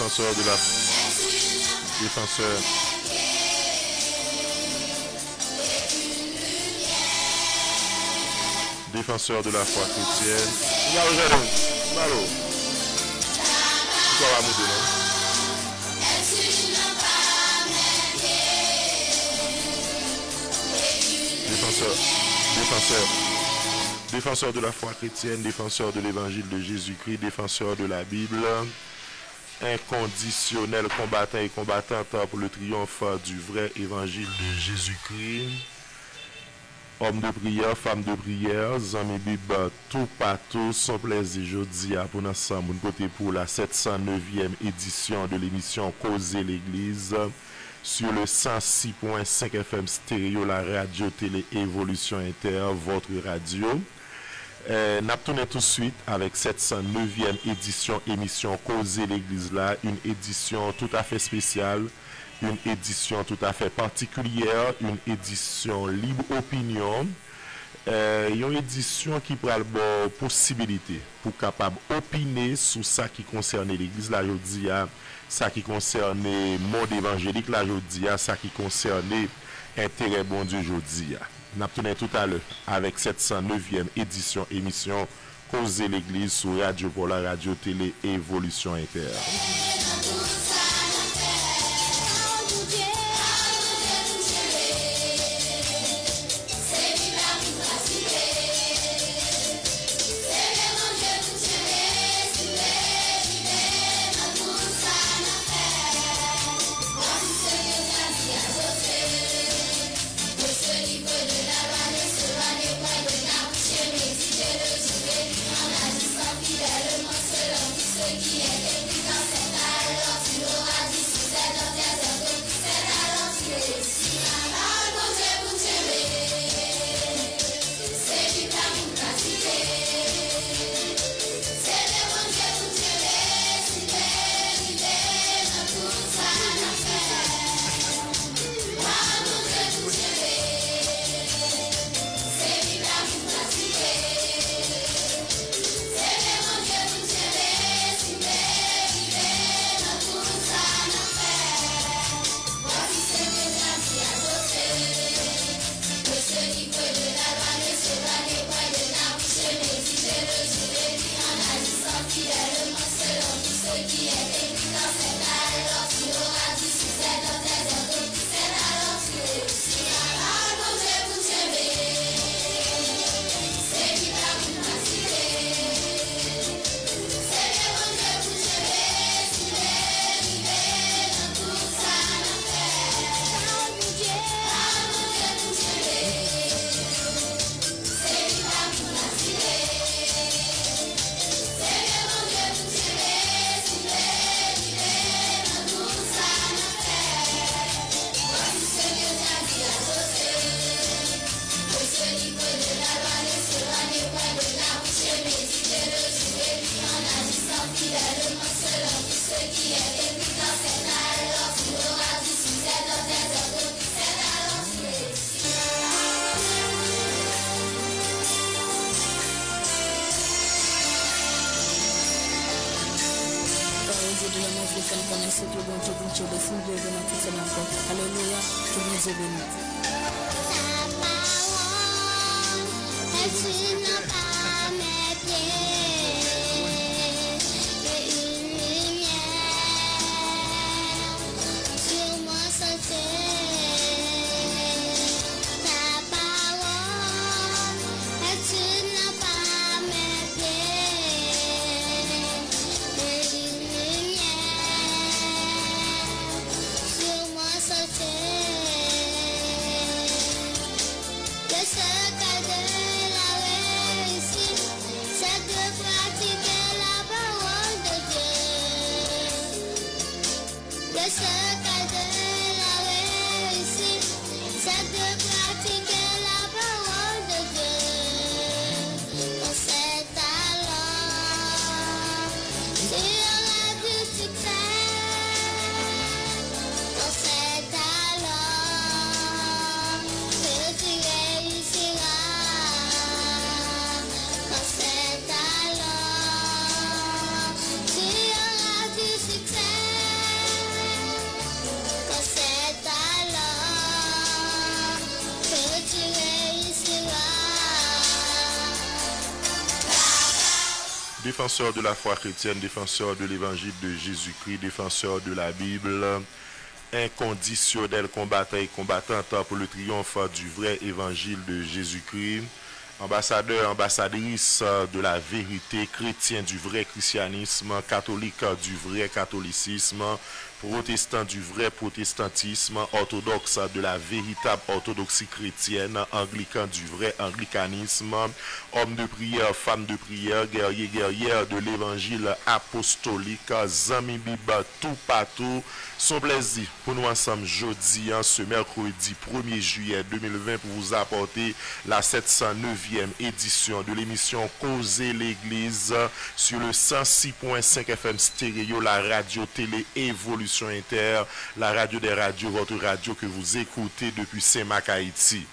défenseur de la défenseur défenseur de la foi chrétienne. Malo. Pourquoi va monter là? Défenseur de la foi chrétienne, défenseur de l'évangile de Jésus-Christ, défenseur de la Bible, inconditionnel combattant et combattante pour le triomphe du vrai évangile de Jésus-Christ, homme de prière, femme de prière, zami bib, tout partout, son plaisir jeudi à pour ensemble, côté pour la 709e édition de l'émission Causer l'Église sur le 106.5 FM stéréo, la radio télé Évolution Inter, votre radio. N'a tourné tout de suite avec 709e édition émission Causer l'Église là, une édition tout à fait spéciale, une édition tout à fait particulière, une édition libre opinion, une édition qui prend la possibilité pour capable opiner sur ça qui concerne l'Église là, je dis ça qui concerne le monde évangélique là, je dis ça qui concerne intérêt bon Dieu, je dis. Nous avons tout à l'heure avec 709e édition émission Causer l'Église sur Radio pour la radio télé Évolution Inter. Alléluia, que nous est béni. défenseur de la foi chrétienne, défenseur de l'évangile de Jésus-Christ, défenseur de la Bible, inconditionnel combattant et combattante pour le triomphe du vrai évangile de Jésus-Christ, ambassadeur, ambassadrice de la vérité, chrétien du vrai christianisme, catholique du vrai catholicisme, protestant du vrai protestantisme, orthodoxe de la véritable orthodoxie chrétienne, anglican du vrai anglicanisme, homme de prière, femme de prière, guerrier, guerrière de l'évangile apostolique, zami biba, tout partout. Son plaisir pour nous ensemble jeudi, ce mercredi 1er juillet 2020 pour vous apporter la 709e édition de l'émission Causer l'Église sur le 106.5 FM stéréo, la radio télé Évolution Inter, la radio des radios, votre radio que vous écoutez depuis Saint-Marc, Haïti.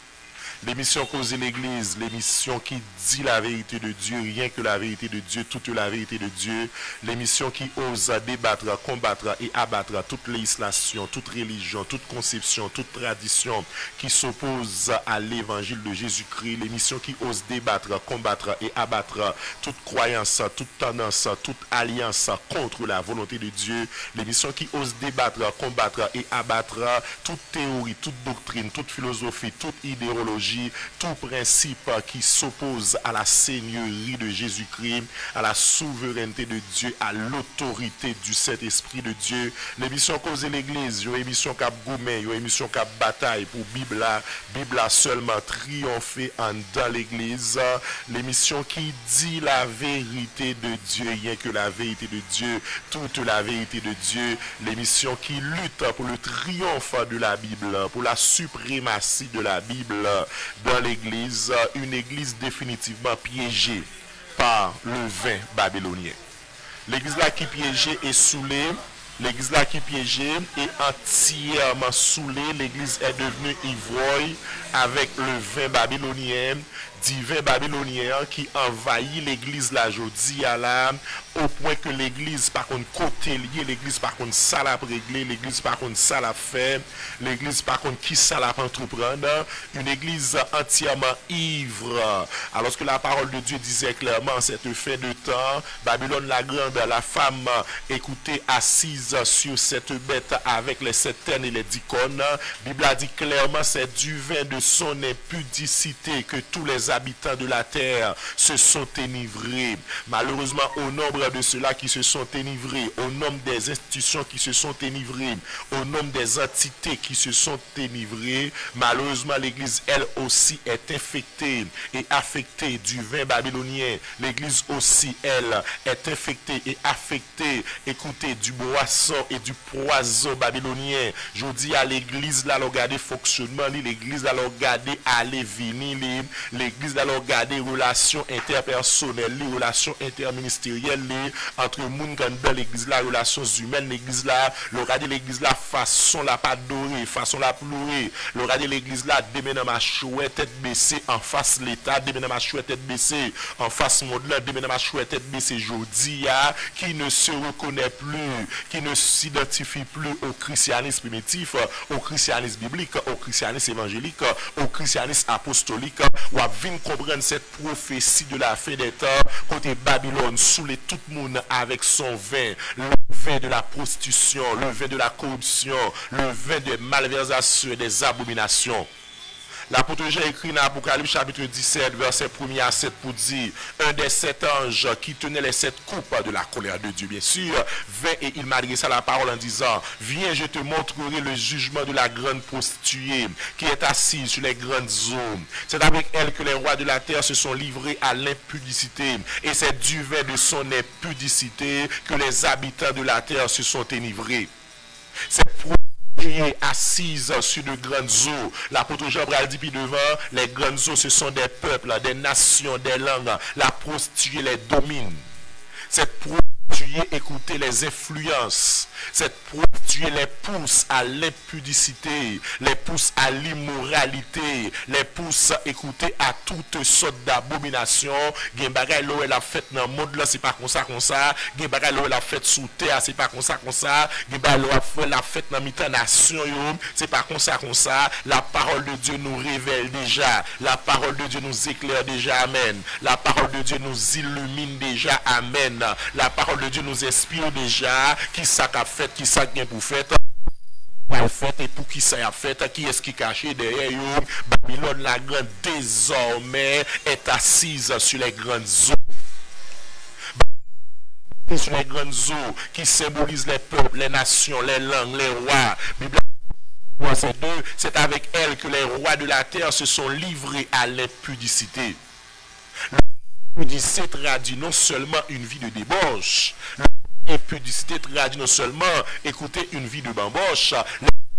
L'émission Causer l'Église, l'émission qui dit la vérité de Dieu, rien que la vérité de Dieu, toute la vérité de Dieu. L'émission qui ose débattre, combattre et abattre toute législation, toute religion, toute conception, toute tradition qui s'oppose à l'évangile de Jésus-Christ. L'émission qui ose débattre, combattre et abattre toute croyance, toute tendance, toute alliance contre la volonté de Dieu. L'émission qui ose débattre, combattre et abattre toute théorie, toute doctrine, toute philosophie, toute idéologie, tout principe qui s'oppose à la seigneurie de Jésus-Christ, à la souveraineté de Dieu, à l'autorité du Saint-Esprit de Dieu. L'émission Causer l'Église, une émission cap gourmet, une émission cap bataille pour Bible seulement triompher dans l'Église. L'émission qui dit la vérité de Dieu, rien que la vérité de Dieu, toute la vérité de Dieu. L'émission qui lutte pour le triomphe de la Bible, pour la suprématie de la Bible dans l'église, une église définitivement piégée par le vin babylonien. L'église là qui piégée est saoulée, l'église là qui piégée est entièrement saoulée, l'église est devenue ivrogne avec le vin babylonien, divin babylonien qui envahit l'église la jodi à la, au point que l'église par contre côté lié, l'église par contre ça l'a réglé, l'église par contre ça l'a fait, l'église par contre qui ça l'a entreprendre, une église entièrement ivre. Alors que la parole de Dieu disait clairement, cette fin de temps, Babylone la grande, la femme écoutez assise sur cette bête avec les 7 ternes et les 10 cônes, Bible a dit clairement c'est du vin de son impudicité que tous les habitants de la terre se sont enivrés. Malheureusement, au nombre de ceux-là qui se sont enivrés, au nombre des institutions qui se sont enivrées, au nombre des entités qui se sont enivrées, malheureusement, l'Église, elle aussi, est infectée et affectée du vin babylonien. L'Église aussi, elle, est infectée et affectée, écoutez, du boisson et du poison babylonien. Je dis à l'Église, là, regardez fonctionnement, l'Église, là, regardez aller venir, l'Église, là, regardez relations interpersonnelles, les relations interministérielles entre moun dans l'église là, relations humaines, l'église là, regardez l'église là, façon la pas dorée, façon la pleurer, regardez l'église là, déménage ma chouette, tête baissée en face l'état, déménage ma chouette, tête baissée en face monde là, déménage ma chouette, tête baissée jodi qui ne se reconnaît plus, qui ne s'identifie plus au christianisme primitif, au christianisme biblique, au christianisme évangélique, au christianisme apostolique, ou à venir comprendre cette prophétie de la fin des temps, côté Babylone saoulait tout le monde avec son vin, le vin de la prostitution, le vin de la corruption, le vin des malversations et des abominations. L'apôtre Jean écrit dans Apocalypse chapitre 17, verset 1er à 7 pour dire, un des 7 anges qui tenait les 7 coupes de la colère de Dieu, bien sûr, vint et il m'a adressé la parole en disant, viens, je te montrerai le jugement de la grande prostituée qui est assise sur les grandes eaux. C'est avec elle que les rois de la terre se sont livrés à l'impudicité et c'est du vin de son impudicité que les habitants de la terre se sont enivrés. Cette est assise sur de grandes eaux. L'apôtre Jean dit puis devant, les grandes eaux, ce sont des peuples, des nations, des langues. La prostituée les domine. Cette prostituée prostituée, écoutez, les influences. Cette prostituée les pousse à l'impudicité, les pousse à l'immoralité, les pousse, écoutez, à toutes sortes d'abominations. Gen bagay l'eau la fête dans le monde là, c'est pas comme ça. Gen bagay l'eau la fête sous terre, c'est pas comme ça. Gen bagay l'eau la fête dans mitan nation, c'est pas comme ça. La parole de Dieu nous révèle déjà. La parole de Dieu nous éclaire déjà. Amen. La parole de Dieu nous illumine déjà. Amen. La parole de Dieu nous inspire déjà. Qui ça qu'a fait, qui ça bien pour faire. Fait et pour qui ça a fait, qui est-ce qui caché derrière eux. Babylone la grande désormais est assise sur les grandes eaux. Sur les grandes eaux qui symbolisent les peuples, les nations, les langues, les rois. Bible c'est avec elle que les rois de la terre se sont livrés à l'impudicité. L'impudicité traduit non seulement une vie de débauche, l'impudicité traduit non seulement, écoutez, une vie de bamboche,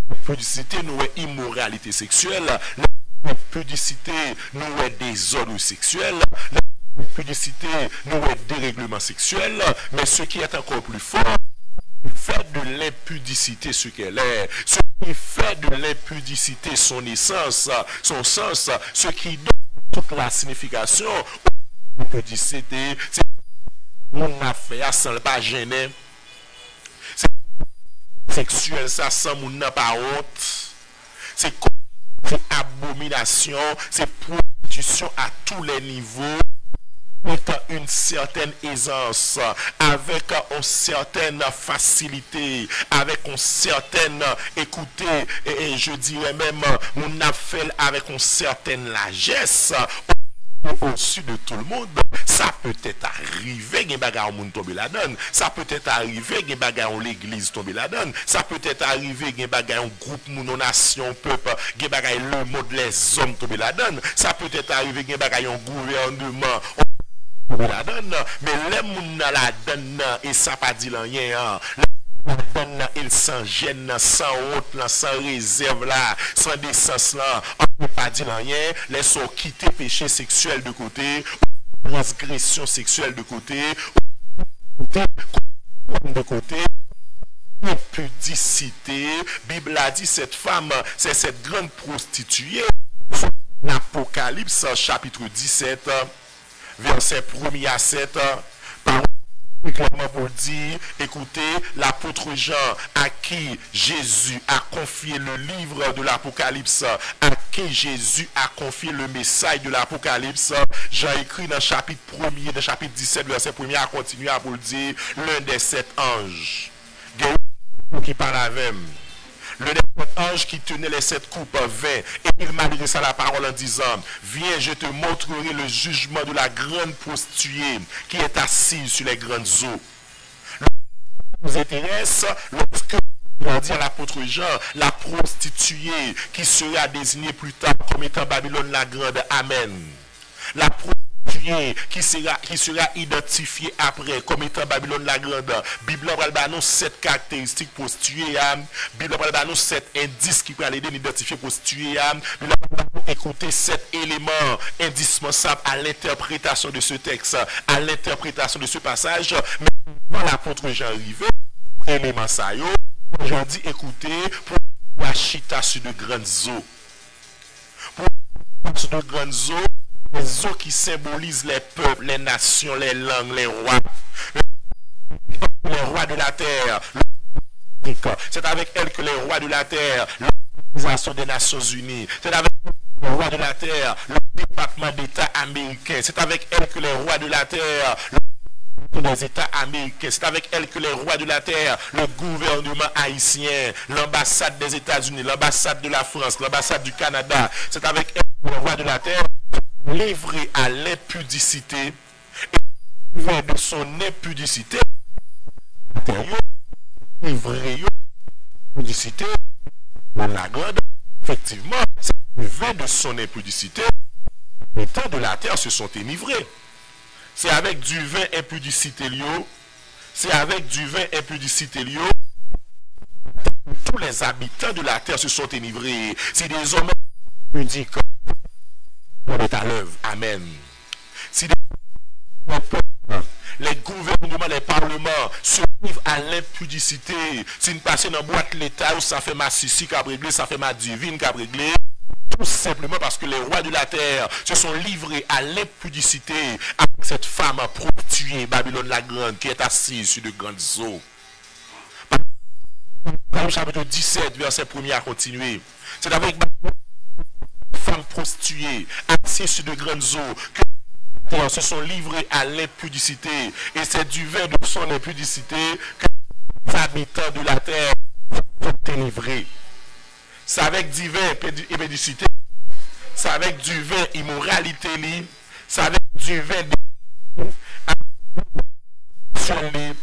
l'impudicité nous est immoralité sexuelle, l'impudicité nous est désordre sexuel, l'impudicité nous est dérèglement sexuel, mais ce qui est encore plus fort, fait de l'impudicité ce qu'elle est, ce qui fait de l'impudicité son essence, son sens, ce qui donne toute la signification de l'impudicité, c'est mon affaire sans pas gêner, c'est sexuel ça sans mon n'a pas honte, c'est abomination, c'est prostitution à tous les niveaux, avec une certaine aisance, avec une certaine facilité, avec une certaine, écoutez, et je dirais même, mon affaire avec une certaine largesse, au-dessus de tout le monde. Ça peut être arrivé, gen bagay moun tombe la donne. Ça peut être arrivé, gen bagay l'église tombe la donne. Ça peut être arrivé, gen bagay un groupe moun nation peuple, gen bagay le monde les hommes tombe la donne. Ça peut être arrivé, gen bagay un gouvernement la donne, mais les moun la donne et ça pas dit rien. Il sans gêne, sans honte, sans réserve là, sans décence là, on ne peut pas dire rien, laissons quitter péché sexuel de côté, transgression sexuelle de côté, impudicité. Bible a dit cette femme, c'est cette grande prostituée. Apocalypse chapitre 17, verset 1er à 7, clairement pour dire, écoutez, l'apôtre Jean à qui Jésus a confié le livre de l'Apocalypse, à qui Jésus a confié le message de l'Apocalypse, Jean écrit dans chapitre 1er, dans chapitre 17, verset 1er, à continuer à vous le dire, l'un des 7 anges qui parle avec le ange qui tenait les 7 coupes vint, et il m'a adressé à la parole en disant, viens, je te montrerai le jugement de la grande prostituée qui est assise sur les grandes eaux. Nous intéresse lorsque on dit à l'apôtre Jean, la prostituée qui sera désignée plus tard comme étant Babylone la grande. Amen. La prostituée qui sera identifié après comme étant Babylone la grande. Bible va nous 7 caractéristiques prostituées. Bible va nous 7 indices qui peuvent aider à identifier prostituées. Bible va écouter 7 éléments indispensables à l'interprétation de ce texte, à l'interprétation de ce passage. Mais quand l'apôtre Jean arrivé, élément ça yo, Jean dit écoutez, pour la chita sur de grandes eaux. Pour sur de grandes eaux, les eaux qui symbolisent les peuples, les nations, les langues, les rois. Les rois de la terre. C'est avec elle que les rois de la terre, l'Organisation des Nations Unies, c'est avec les rois de la terre, le département d'État américain, c'est avec elle que les rois de la terre, les États américains, c'est avec elle que les rois de la terre, le gouvernement haïtien, l'ambassade des États-Unis, l'ambassade de la France, l'ambassade du Canada, c'est avec elle que les rois de la terre, livrés à l'impudicité, et de son impudicité, livrés à l'impudicité, la grande, effectivement, c'est le vin de son impudicité, les temps de la terre se sont enivrés. C'est avec du vin impudicité lio, c'est avec du vin impudicité lio, tous les habitants de la terre se sont enivrés. C'est des hommes impudiques, on est à l'œuvre. Amen. Si les gouvernements simplement les parlements se livrent à l'impudicité. Si nous passons dans la boîte l'État, où ça fait ma sissi qui a réglé, ça fait ma divine qui a réglé. Tout simplement parce que les rois de la terre se sont livrés à l'impudicité avec cette femme prostituée, Babylone la Grande, qui est assise sur de grandes eaux. Au chapitre 17, verset 1er à continuer. C'est avec une femme prostituée, assise sur de grandes eaux, que les gens se sont livrés à l'impudicité. Et c'est du vin de son impudicité que les habitants de la terre sont délivrés. C'est avec du vin impudicité, c'est avec du vin immoralité, c'est avec du vin que les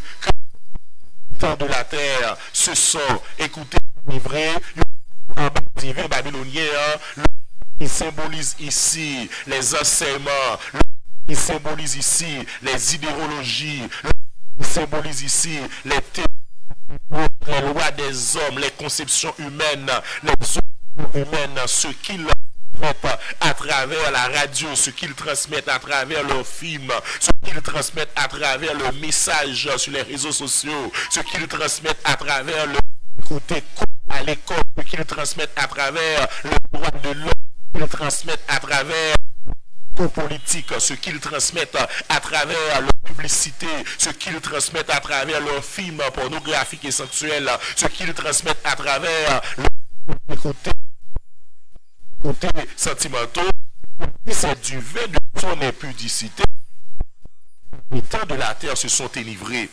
habitants de la terre se sont, écoutez, livrés en bas du vin babylonien, qui symbolise ici les enseignements, qui symbolise ici les idéologies, qui symbolise ici les lois des hommes, les conceptions humaines, les opinions humaines, ce qu'ils transmettent à travers la radio, ce qu'ils transmettent à travers leurs films, ce qu'ils transmettent à travers le message sur les réseaux sociaux, ce qu'ils transmettent à travers le côté à l'école, ce qu'ils transmettent à travers le droit de l'homme, ce qu'ils transmettent à travers politique, ce qu'ils transmettent à travers leur publicité, ce qu'ils transmettent à travers leurs films pornographiques et sexuels, ce qu'ils transmettent à travers le côté sentimentaux, c'est du vin de son impudicité. Les temps de la terre se sont enivrés.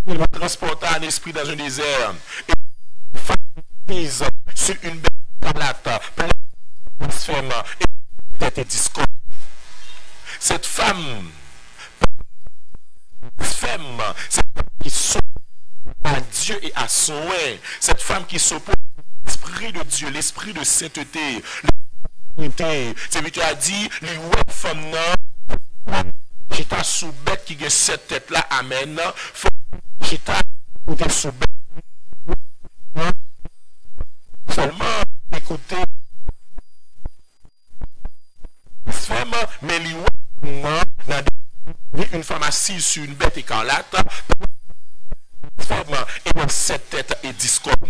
Il va transporter un esprit dans un désert et mise sur une belle plate pleine de blasphème et discorde. Cette femme blasphème, cette femme qui s'oppose à Dieu et à son oeil, cette femme qui s'oppose à l'esprit de Dieu, l'esprit de sainteté, c'est lui qui a dit, les web femmes qui t'a sous bête qui a cette tête là, amen, qui t'a sous bête seulement écoutez mais une femme assise sur une bête écarlate et dans cette tête est discorde.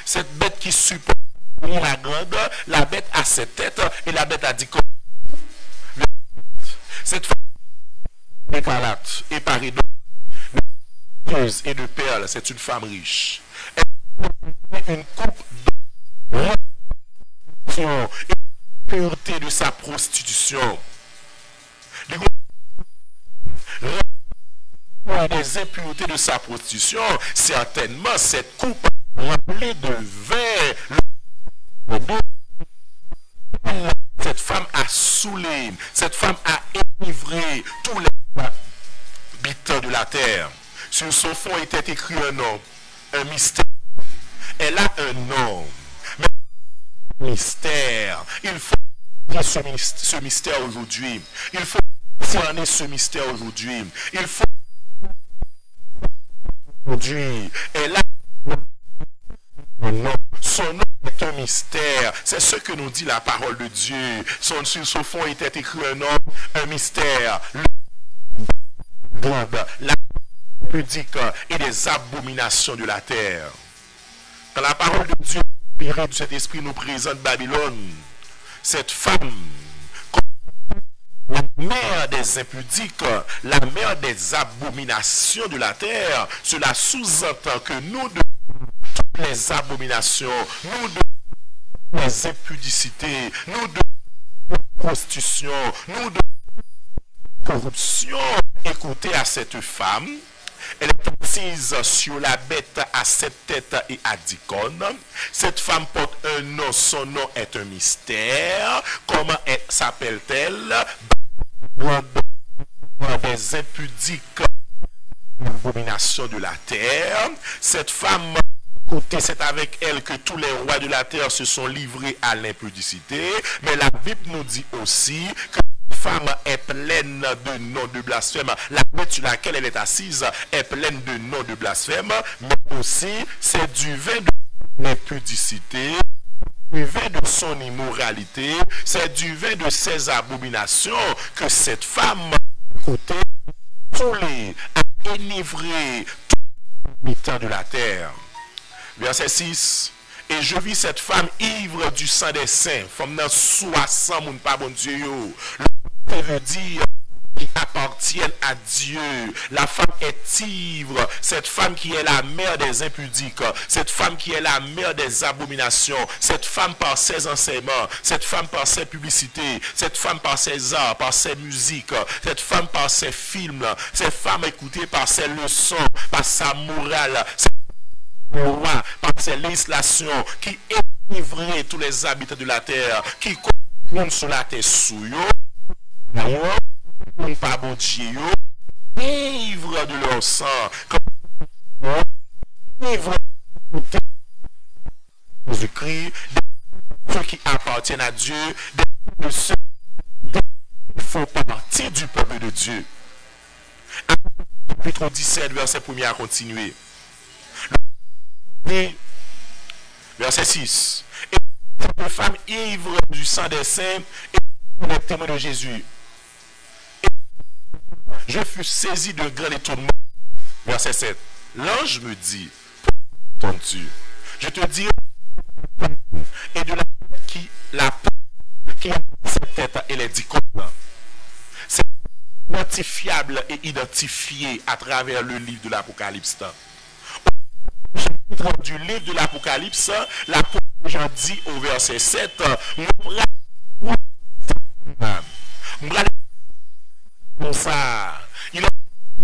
Cette bête qui supporte la grande, la bête a cette tête et la bête a discorde. Cette femme écarlate et parée de et de perles, c'est une femme riche. Elle a une coupe de pureté de sa prostitution. Des impuretés de sa prostitution, certainement cette coupe remplie de vin. Cette femme a saoulé, cette femme a enivré tous les habitants de la terre. Sur son fond était écrit un nom, un mystère. Elle a un nom. Mais mystère, il faut dire ce mystère aujourd'hui. Il faut cerner ce mystère aujourd'hui. Il faut aujourd'hui. Elle a un nom. Son nom est un mystère. C'est ce que nous dit la parole de Dieu. Sur son fond était écrit un nom, un mystère. La pudique et des abominations de la terre. Quand la parole de Dieu, inspirée de cet esprit, nous présente Babylone, cette femme, la mère des impudiques, la mère des abominations de la terre, cela sous-entend que nous, de toutes les abominations, nous, de les impudicités, nous, de prostitution, nous, de corruption, écoutez à cette femme. Elle est assise sur la bête à 7 têtes et à 10 cornes. Cette femme porte un nom, son nom est un mystère. Comment s'appelle-t-elle? Des impudiques, abominations de la terre. Cette femme, écoutez, c'est avec elle que tous les rois de la terre se sont livrés à l'impudicité. Mais la Bible nous dit aussi que femme est pleine de noms de blasphème. La bête sur laquelle elle est assise est pleine de noms de blasphème, mais aussi c'est du vin de l'impudicité du vin de son immoralité, c'est du vin de ses abominations que cette femme, écoutez, saoulée, a enivré tous les habitants de la terre. Verset 6. Et je vis cette femme ivre du sang des saints. Femme nan 60 moun pas bon Dieu yo. Le veut dire qui appartiennent à Dieu. La femme est ivre. Cette femme qui est la mère des impudiques. Cette femme qui est la mère des abominations. Cette femme par ses enseignements. Cette femme par ses publicités. Cette femme par ses arts, par ses musiques. Cette femme par ses films. Cette femme écoutée par ses leçons, par sa morale. Roi, par ses législations qui enivraient tous les habitants de la terre, qui comptent sur la terre sous eux, pas bon Dieu, ivres de leur sang, ivres de Jésus-Christ, ceux qui appartiennent à Dieu, de ceux qui font partie du peuple de Dieu. Chapitre 17, verset 1er à continuer. Verset 6. Et cette femme ivre du sang des saints et des témoins de Jésus. Et je fus saisi d'un grand étonnement. Verset 7. L'ange me dit, entends-tu, je te dis, et de la qui a cette tête et les 10 côtes. C'est identifiable et identifié à travers le livre de l'Apocalypse. Du livre de l'Apocalypse, l'apôtre Jean dit au verset 7, il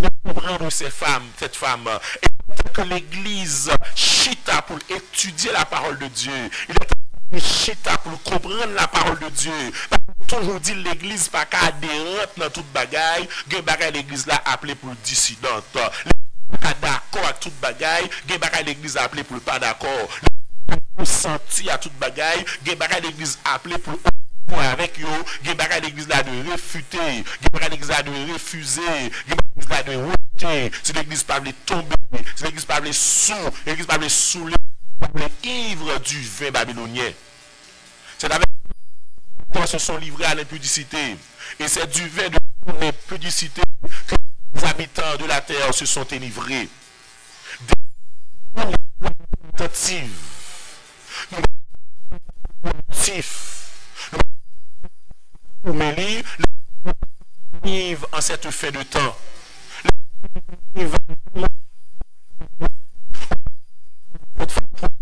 a comprendre cette femme, et que l'église chita pour étudier la parole de Dieu, il est chita pour comprendre la parole de Dieu. Toujours dit l'église pas qu'à adhérente dans toute bagaille, l'église là appelée pour dissidente. Pas d'accord à toute bagaille, gen bagay l'église appelé pour pas d'accord. Pour sentir à toute bagaille, gen bagay l'église appelé pour avec yo, gen bagay l'église là de réfuter, gen bagay l'église là de refuser, gen bagay l'église là de rejeter. Si l'église pas veut tomber, si l'église pas veut sous, l'église pas veut saouler, ivre du vin babylonien. C'est avec se sont livrés à l'impudicité. Et c'est du vin de l'impudicité que les habitants de la terre se sont enivrés. Des tentatives, en cette fin de temps.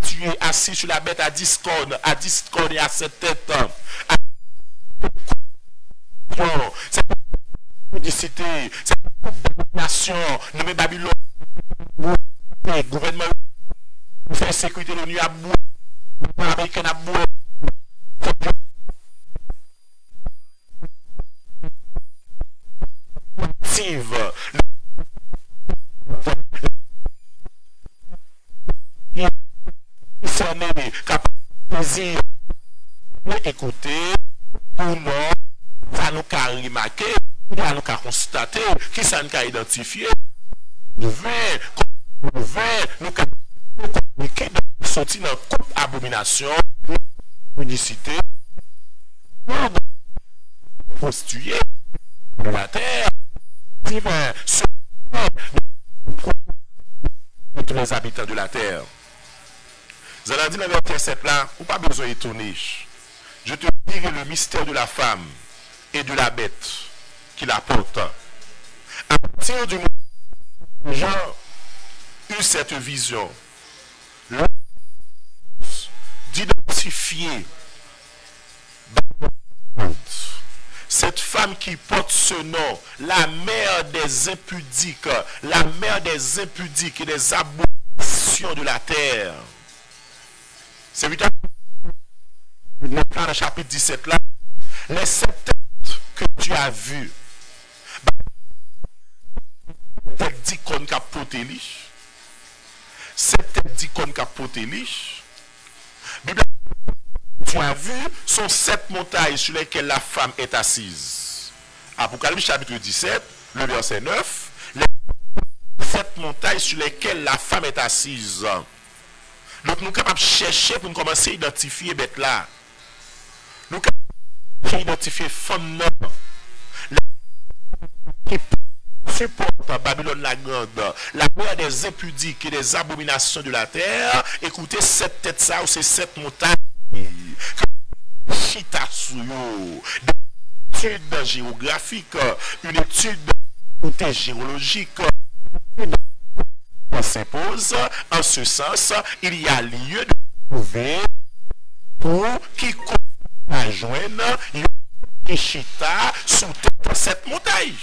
Tu es assis sur la bête à discorde et à cette tête. Cette publicité, cette nation nommée Babylone, le gouvernement fait sécurité l'ONU à bout, l'Américain à bout. Écoutez, ou non, ça nous a remarqué, ça nous a constaté, qui ça nous a identifié. Nous a communiqué, sorti dans toute abomination, unicité, prostituée de la terre, de tous les habitants de la terre. Vous allez dire dans le verset 7 là, ou pas besoin d'étonner. Je te dirai le mystère de la femme et de la bête qui la porte. À partir du moment où Jean eut cette vision, d'identifier cette femme qui porte ce nom, la mère des impudiques, et des abominations de la terre. C'est évident. Dans le chapitre 17 là, les 7 têtes que tu as vues, têtes d'icônes qui a porté lich, 7 têtes d'icônes qui a porté lich, tu as vu, sont 7 montagnes sur lesquelles la femme est assise. Apocalypse chapitre 17, le verset 9, les 7 montagnes sur lesquelles la femme est assise. Donc nous sommes capables de chercher pour nous commencer à identifier bête là. Nous sommes capables d'identifier femme qui supporte Babylone la grande, la guerre des impudiques et des abominations de la terre. Écoutez, cette tête ça ou ces 7 montagnes. Chita Suyo, une étude géographique, une étude géologique s'impose. En ce sens, il y a lieu de trouver pour quiconque joindre une chita sous cette montagne.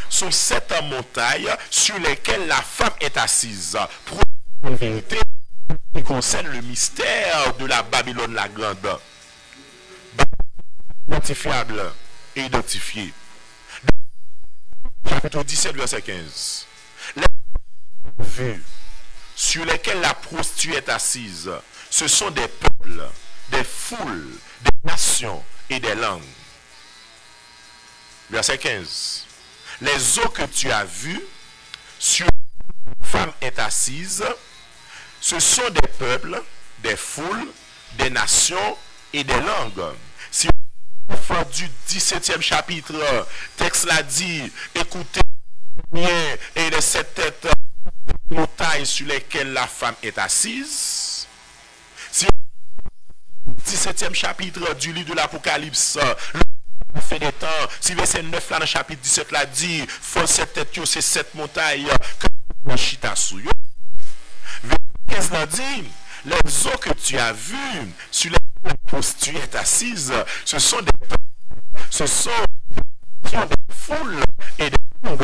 Sont 7 montagnes sur lesquelles la femme est assise. Pour une vérité qui concerne le mystère de la Babylone la grande. Identifiable et identifié. Chapitre 17, verset 15. Les vues sur lesquelles la prostituée est assise, ce sont des peuples, des foules, des nations et des langues. Verset 15. Les eaux que tu as vues sur lesquelles la femme est assise, ce sont des peuples, des foules, des nations et des langues. Si fin du 17e chapitre, texte l'a dit, écoutez bien, et les 7 têtes montagnes sur lesquelles la femme est assise. Si 17e chapitre du livre de l'Apocalypse, le fait des temps, si verset 9 là dans le chapitre 17 l'a dit, faut 7 têtes, c'est 7 montagnes que chita souyo. Verset 15 l'a dit, les eaux que tu as vues sur lesquelles la prostituée est assise, ce sont des peuples, ce sont des foules et des langues.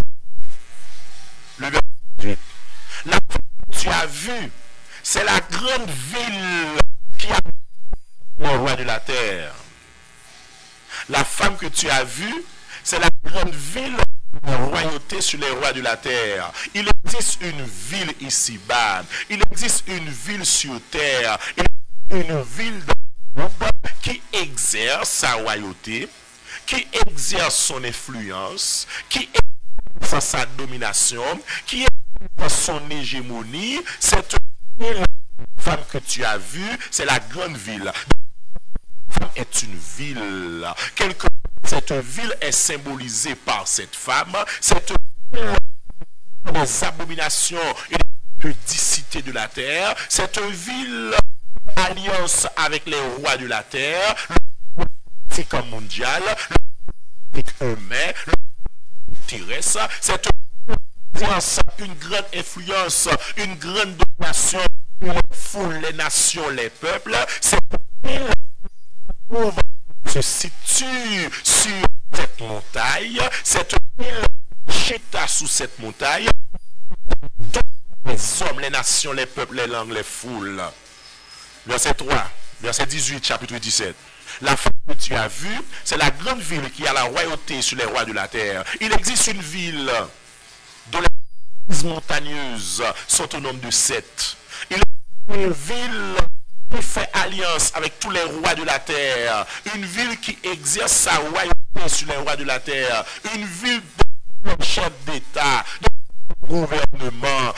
Le verset 18. La femme que tu as vue, c'est la grande ville qui a le roi de la terre. La femme que tu as vue, c'est la grande ville de royauté sur les rois de la terre. Il existe une ville ici-bas. Il existe une ville sur terre. Il existe une ville qui exerce sa royauté, qui exerce son influence, qui exerce sa domination, qui exerce son hégémonie. Cette femme que tu as vue, c'est la grande ville. Femme est une ville. Cette ville est symbolisée par cette femme. Cette ville des abominations et des pudicités de la terre. Cette ville alliance avec les rois de la terre, le politique mondial, le politique humain, le politique terrestre. Cette alliance a une grande influence, une grande domination, les foules, les nations, les peuples. Cette ville se situe sur cette montagne, cette ville chita sous cette montagne, les hommes, les nations, les peuples, les langues, les foules. Verset 3, verset 18, chapitre 17. La femme que tu as vue, c'est la grande ville qui a la royauté sur les rois de la terre. Il existe une ville dont les montagneuses sont au nombre de 7. Il existe une ville qui fait alliance avec tous les rois de la terre. Une ville qui exerce sa royauté sur les rois de la terre. Une ville de chef d'État, de gouvernement,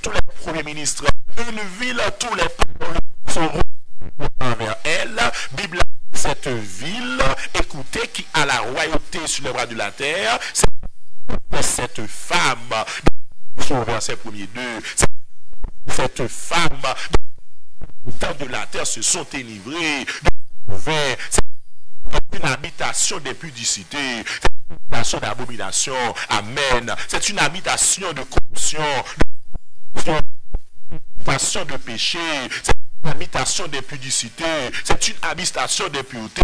tous les premiers ministres. Une ville, tous les peuples sont envers elle. Bible, cette ville, écoutez, qui a la royauté sur les rois de la terre, c'est cette femme, verset 1er 2, cette femme, les temps de la terre se sont enivrés, c'est une habitation d'impudicité, c'est une habitation d'abomination, amen, c'est une habitation de corruption, habitation de péché, c'est une habitation d'impudicité, c'est une habitation d'impureté,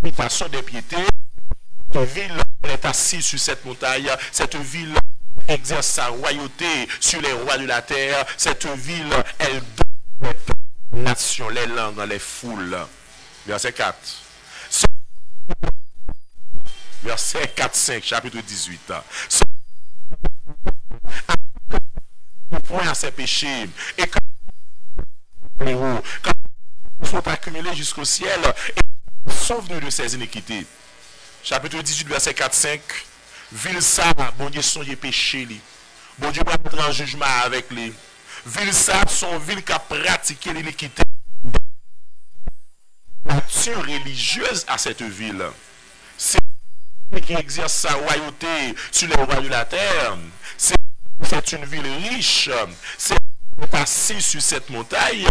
une habitation d'impiété. Cette ville est assise sur cette montagne, cette ville exerce sa royauté sur les rois de la terre, cette ville, elle donne les nations, les langues, les foules. Verset 4. Verset 4-5, chapitre 18. Point à ses péchés et quand il faut accumuler jusqu'au ciel et sauve-nous de ses iniquités. Chapitre 18 verset 4-5. Ville ça, bon Dieu songe péché li. Bon Dieu va mettre en jugement avec lui. Ville ça, son ville qui a pratiqué l'iniquité. Nature religieuse à cette ville. C'est qui exerce sa royauté sur les rois de la terre. C'est une ville riche. C'est assis sur cette montagne.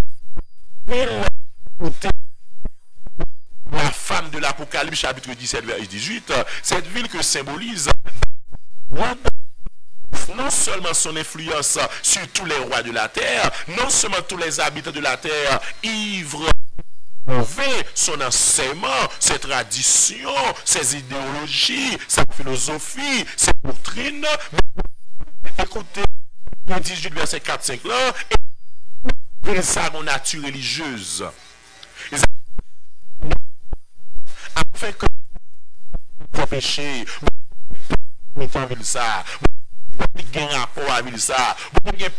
La femme de l'Apocalypse, chapitre 17, verset 18, cette ville que symbolise non seulement son influence sur tous les rois de la terre, non seulement tous les habitants de la terre, ivres, son enseignement, ses traditions, ses idéologies, sa philosophie, ses doctrines. Écoutez, 18 verset 4-5 là, et sa nature religieuse. Afin que vos péchés, mettons ville ça, vous avez un rapport avec ça, vous avez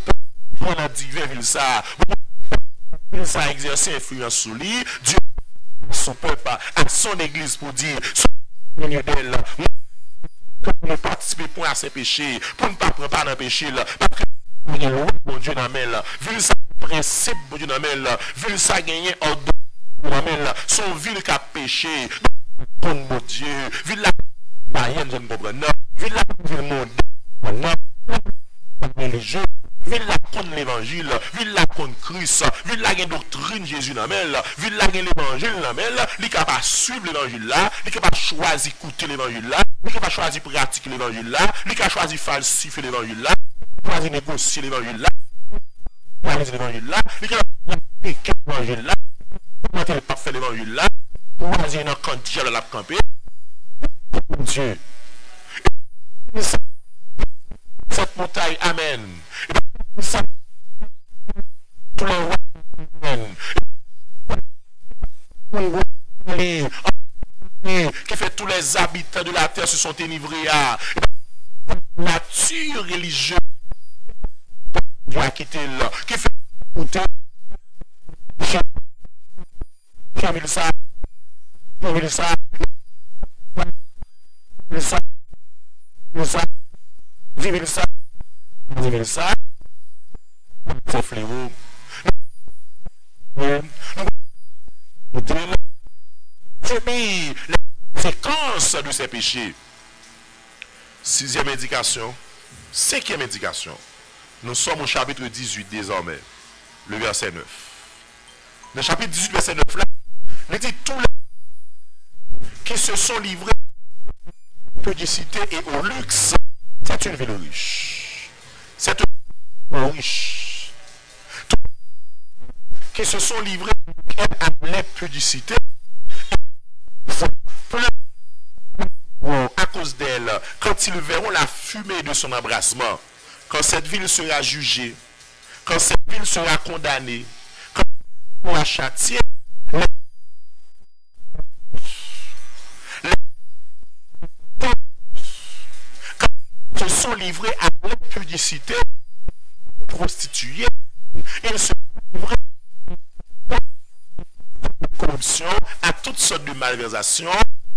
un divin avec ça, vous avez exercé influence sur lui, Dieu, son peuple, à son église pour dire, son d'elle, pour ne participer point à ses péchés, pour ne pas prendre part dans le péché, parce que bon Dieu n'amène, vu ça, principe, bon Dieu n'amène, vu ça, gagner ordre. Son ville qui a péché, bon Dieu, ville la païenne, je ne comprends pas, ville la ville mondaine, religieux, ville la contre l'évangile, ville la contre Christ, ville la doctrine Jésus n'amène, ville la l'évangile n'amène, il n'est pas suivre l'évangile là, il n'est pas choisir écouter l'évangile là, il n'est pas choisir pratiquer l'évangile là, il n'est pas choisir falsifier l'évangile là, il n'est pas négocier l'évangile là, il n'est pas l'évangile là, il n'est pas l'évangile là. Comment il pas fait l'évangile là? Pour choisir une quantité de la camper. Dieu. Cette montagne, amen. Tous les rois qui fait tous les habitants de la terre se sont enivrés à nature religieuse. Dieu quitter là. Qui fait écouter. Vive ça, vive ça, vive ça, vive ça, vive ça, vive ça, c'est fléau. Les conséquences de ces péchés. Sixième indication, cinquième indication. Nous sommes au chapitre 18 désormais, le verset 9. Le chapitre 18, verset 9 là, il dit tous les qui se sont livrés à la pudicité et au luxe, c'est une ville riche. C'est une ville riche. Tous qui se sont livrés à l'impudicité à cause d'elle, quand ils verront la fumée de son embrassement, quand cette ville sera jugée, quand cette ville sera condamnée, quand elle sera châtiée, se sont livrés à l'impudicité, prostituées, ils se sont livrés à la corruption, à toutes sortes de malversations.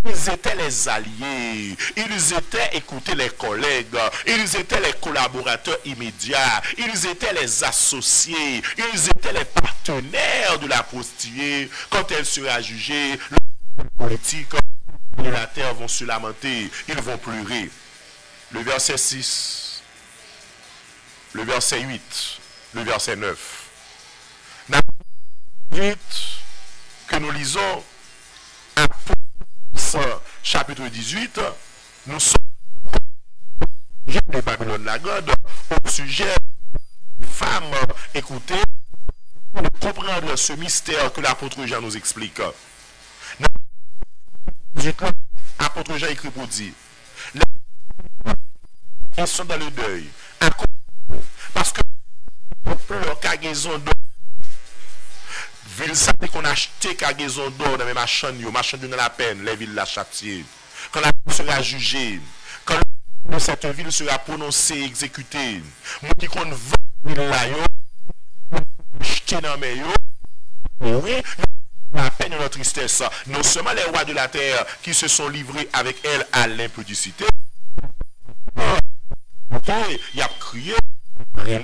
Ils étaient les alliés, ils étaient, écoutez, les collègues, ils étaient les collaborateurs immédiats, ils étaient les associés, ils étaient les partenaires de la prostituée. Quand elle sera jugée, les politiques de la terre vont se lamenter, ils vont pleurer. Le verset 6, le verset 8, le verset 9. Que nous lisons à chapitre 18, nous sommes de Babylone la Grande au sujet des femmes. Écoutez, pour comprendre ce mystère que l'apôtre Jean nous explique. L'apôtre Jean écrit pour dire, ils sont dans le deuil. Parce que leur cargaison d'or, ville ça qu'on a acheté cargaison d'or dans les marchands dans la peine, les villes la châtiées. Quand la ville sera jugée, quand le de cette ville sera prononcé, exécuté, moi qui qu'on veut là, jeter dans mes oui, la peine et la tristesse, non seulement les rois de la terre qui se sont livrés avec elle à l'impudicité, il a crié, Les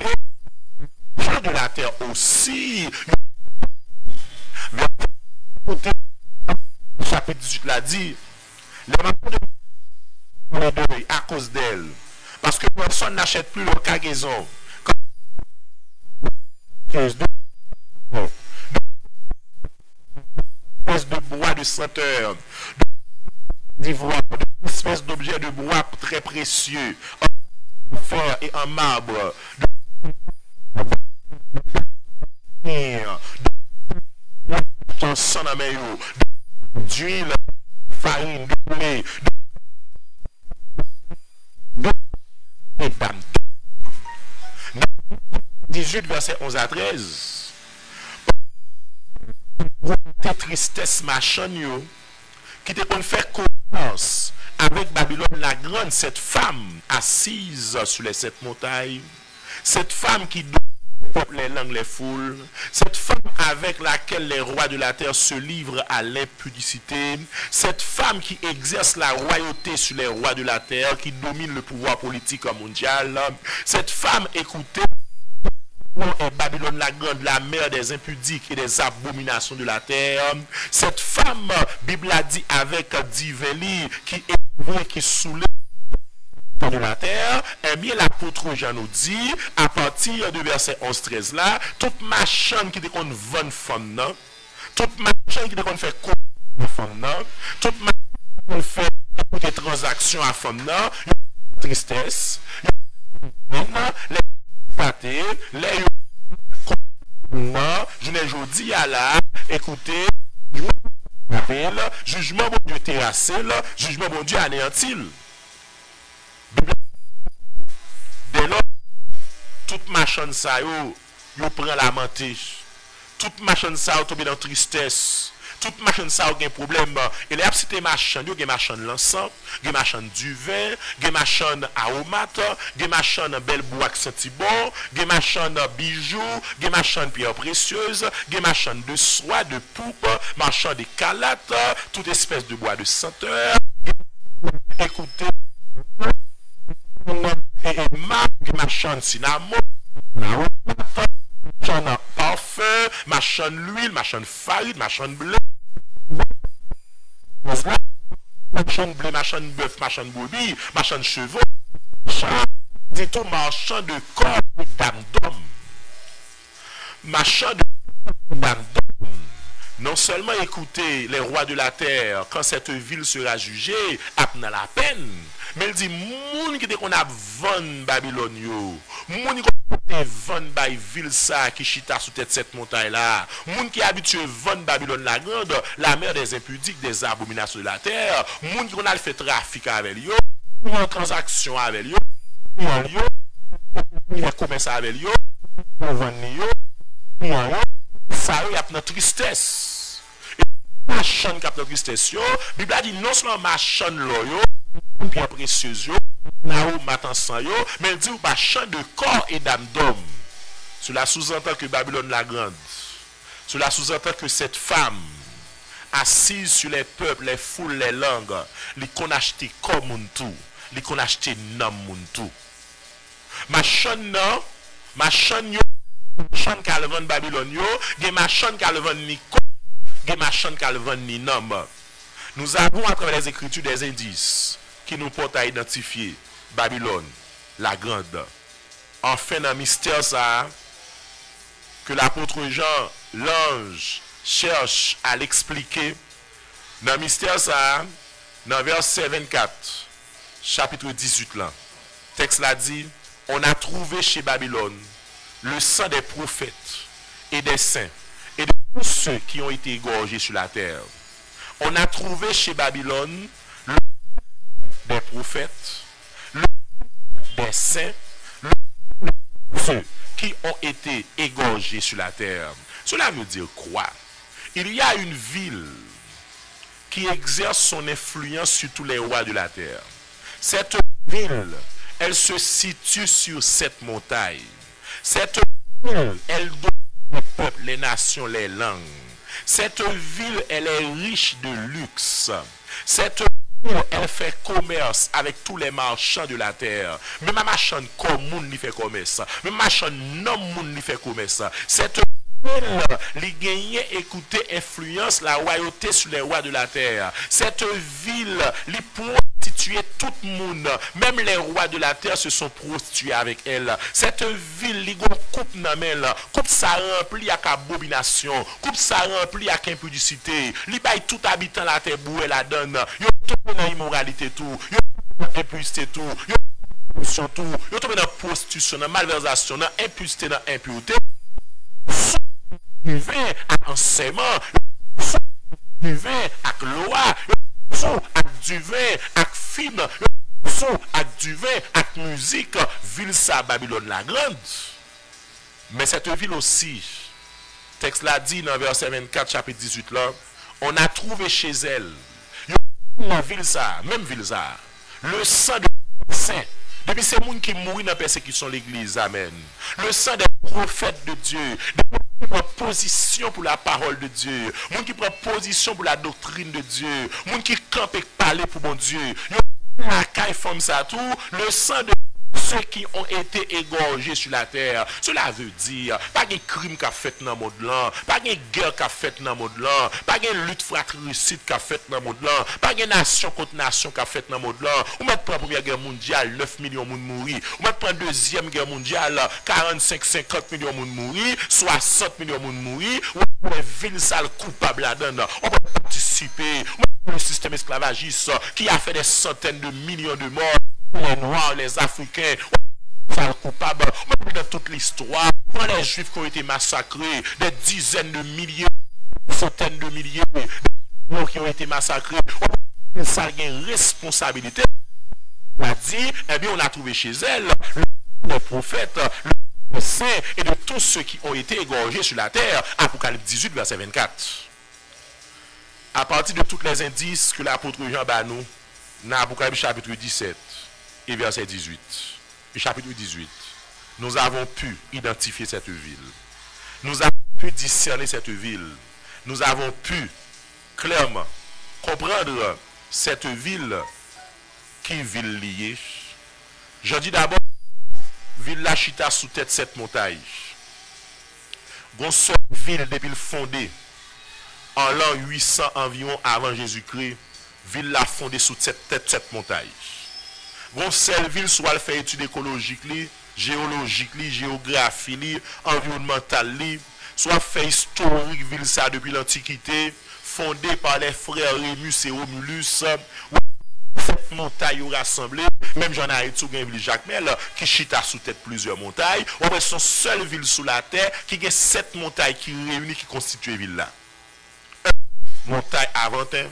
gens de la terre aussi. Écoutez, le chapitre 18 l'a dit, les mamans de deuil à cause d'elle. Parce que personne n'achète plus leur cargaison. De bois de senteur, d'ivoire, d'une espèce d'objet de bois très précieux, en fer et en marbre, de sang d'huile, farine, de lait, de dame. 18 verset 11 à 13. Tes tristesse machin yo, qui te qu'on fait confiance avec Babylone la grande, cette femme assise sur les 7 montagnes, cette femme qui domine les langues, les foules, cette femme avec laquelle les rois de la terre se livrent à l'impudicité, cette femme qui exerce la royauté sur les rois de la terre, qui domine le pouvoir politique mondial, cette femme, écoutez, est Babylone la grande, la mère des impudiques et des abominations de la terre. Cette femme, Bible a dit avec divin qui est vrai, qui soulève de la terre, eh bien l'apôtre Jean nous dit, à partir du verset 11-13 là, toute machin qui te qu'on vend femme, toute machin qui te qu'on fait femme, toute machin qui fait des transactions à femme, tristesse, les pâtés, les non, je n'ai jodi à là, écoutez, jugement bon Dieu terrassé, jugement bon Dieu anéanti. Dès lors, toute machin ça yo prend la mentée. Toute machin ça tombe dans tristesse. Toute machin ça a un problème. Et les cité machin, yo gen machin l'encens, gen machin du vin, gen machin aromate, gen machin bel bois qui senti bon, gen machin bijoux, gen machin pierre précieuse, gen machin de soie, de poupe, machin de calates, toute espèce de bois de senteur. Écoutez, machin cinnamon, machin parfum, machin l'huile, machin farine, machin blé, machin blé, machin bœuf, machin brebis, machin chevaux, dit tout marchand de corps et d'âme d'homme. Marchand de d'âme d'homme. Non seulement écoutez les rois de la terre, quand cette ville sera jugée, apna la peine, mais il dit, moun qui dit qu'on a vendu Babylone yo, moun qui a vendu bay ville ça qui chita sous tête cette montagne là, moun qui habitué vendre Babylone la grande, la mère des impudiques, des abominations de la terre, moun qui a fait trafic avec yo, en transaction avec yo, il commerce avec yo, ça y a une tristesse. Et machin qui a une tristesse yo, Bible a dit non seulement machin lo yo, pierre précieuse yo, naou matansan yo, mais il dit machin de corps et d'âme d'homme. Cela sous-entend que Babylone la grande. Cela sous-entend que cette femme assise sur les peuples, les foules, les langues, les qu'on acheté comme un tout, les qu'on acheté nam un tout. Machin non, machin yo, machin calvin Babylone yo, gen machin calvin ni ko, gen machin calvin ni nom. Nous avons à travers les écritures des indices qui nous portent à identifier Babylone, la grande. Enfin, dans le mystère ça, que l'apôtre Jean, l'ange, cherche à l'expliquer, dans le mystère ça, dans verset 24, chapitre 18 là, texte l'a dit, on a trouvé chez Babylone le sang des prophètes et des saints et de tous ceux qui ont été égorgés sur la terre. On a trouvé chez Babylone le sang des prophètes, le sang des saints, le sang de ceux qui ont été égorgés sur la terre. Cela veut dire quoi? Il y a une ville qui exerce son influence sur tous les rois de la terre. Cette ville, elle se situe sur cette montagne. Cette ville, elle donne les peuples, les nations, les langues. Cette ville, elle est riche de luxe. Cette Elle fait commerce avec tous les marchands de la terre. Même marchand comme moun li fait commerce. Même marchand non moun li fait commerce. Cette ville, li gagne écouter influence la royauté sur les rois de la terre. Cette ville, li prostituer tout le monde. Même les rois de la terre se sont prostitués avec elle. Cette ville, li gon coupe nan men. Coupe ça rempli avec abomination. Coupe ça rempli avec impudicité. Li bay tout habitant la terre boué la donne. Yo tombé dans l'immoralité tout. Yo tombé dans l'impudicité tout. Yo surtout, yo tombé dans la prostitution, dans la malversation, dans l'impudicité, dans l'impureté. Du vin avec enseignement, du vin avec loi, avec du vin avec film, avec du vin avec musique, ville ça Babylone la grande. Mais cette ville aussi, texte l'a dit dans verset 24 chapitre 18 là, on a trouvé chez elle, la ville ça, même ville ça, le sang de saints. Depuis ces gens qui mourent dans la persécution de l'église, amen. Le sang des prophètes de Dieu, des gens qui prennent position pour la parole de Dieu, des gens qui prennent position pour la doctrine de Dieu, des gens qui campent et parlent pour mon Dieu. Le sang de ceux qui ont été égorgés sur la terre. Cela veut dire, pas de crime qu'a fait dans le monde là, pas de guerre qu'a fait dans le monde là, pas de lutte fratricide qu'a fait dans le monde là, pas de nation contre nation qu'a fait dans le monde là. On met prendre première guerre mondiale, 9 millions de monde mourir. On met prendre deuxième guerre mondiale, 45-50 millions de monde mourir, 60 millions de monde mourir. On peut ville sale coupable là-dedans. On peut participer. Le système esclavagiste qui a fait des centaines de millions de morts. Les Noirs, les Africains, coupables dans toute l'histoire, les Juifs qui ont été massacrés, des dizaines de milliers, centaines de milliers qui ont été massacrés, ça a une responsabilité. On a dit, eh bien, on a trouvé chez elle le prophète, le saint et de tous ceux qui ont été égorgés sur la terre. Apocalypse 18, verset 24. À partir de tous les indices que l'apôtre Jean bat nous, dans Apocalypse chapitre 17, et verset 18, et chapitre 18, nous avons pu identifier cette ville. Nous avons pu discerner cette ville. Nous avons pu clairement comprendre cette ville qui est ville liée. Je dis d'abord, ville la chita sous tête cette montagne. Gon seule ville depuis le fondé en l'an 800 environ avant Jésus-Christ, ville la fondée sous cette montagne. Gon seule ville soit elle fait études écologiques, géologiques, géographie, environnementale, soit fait historique ville ça depuis l'Antiquité, fondée par les frères Rémus et Romulus. Cette montagne rassemblée, même j'en ai tout une ville Jacmel qui chita sous tête plusieurs montagnes. On a son seule ville sous la terre qui a 7 montagnes qui réunissent qui constituent la ville là. 1 montagne Aventin,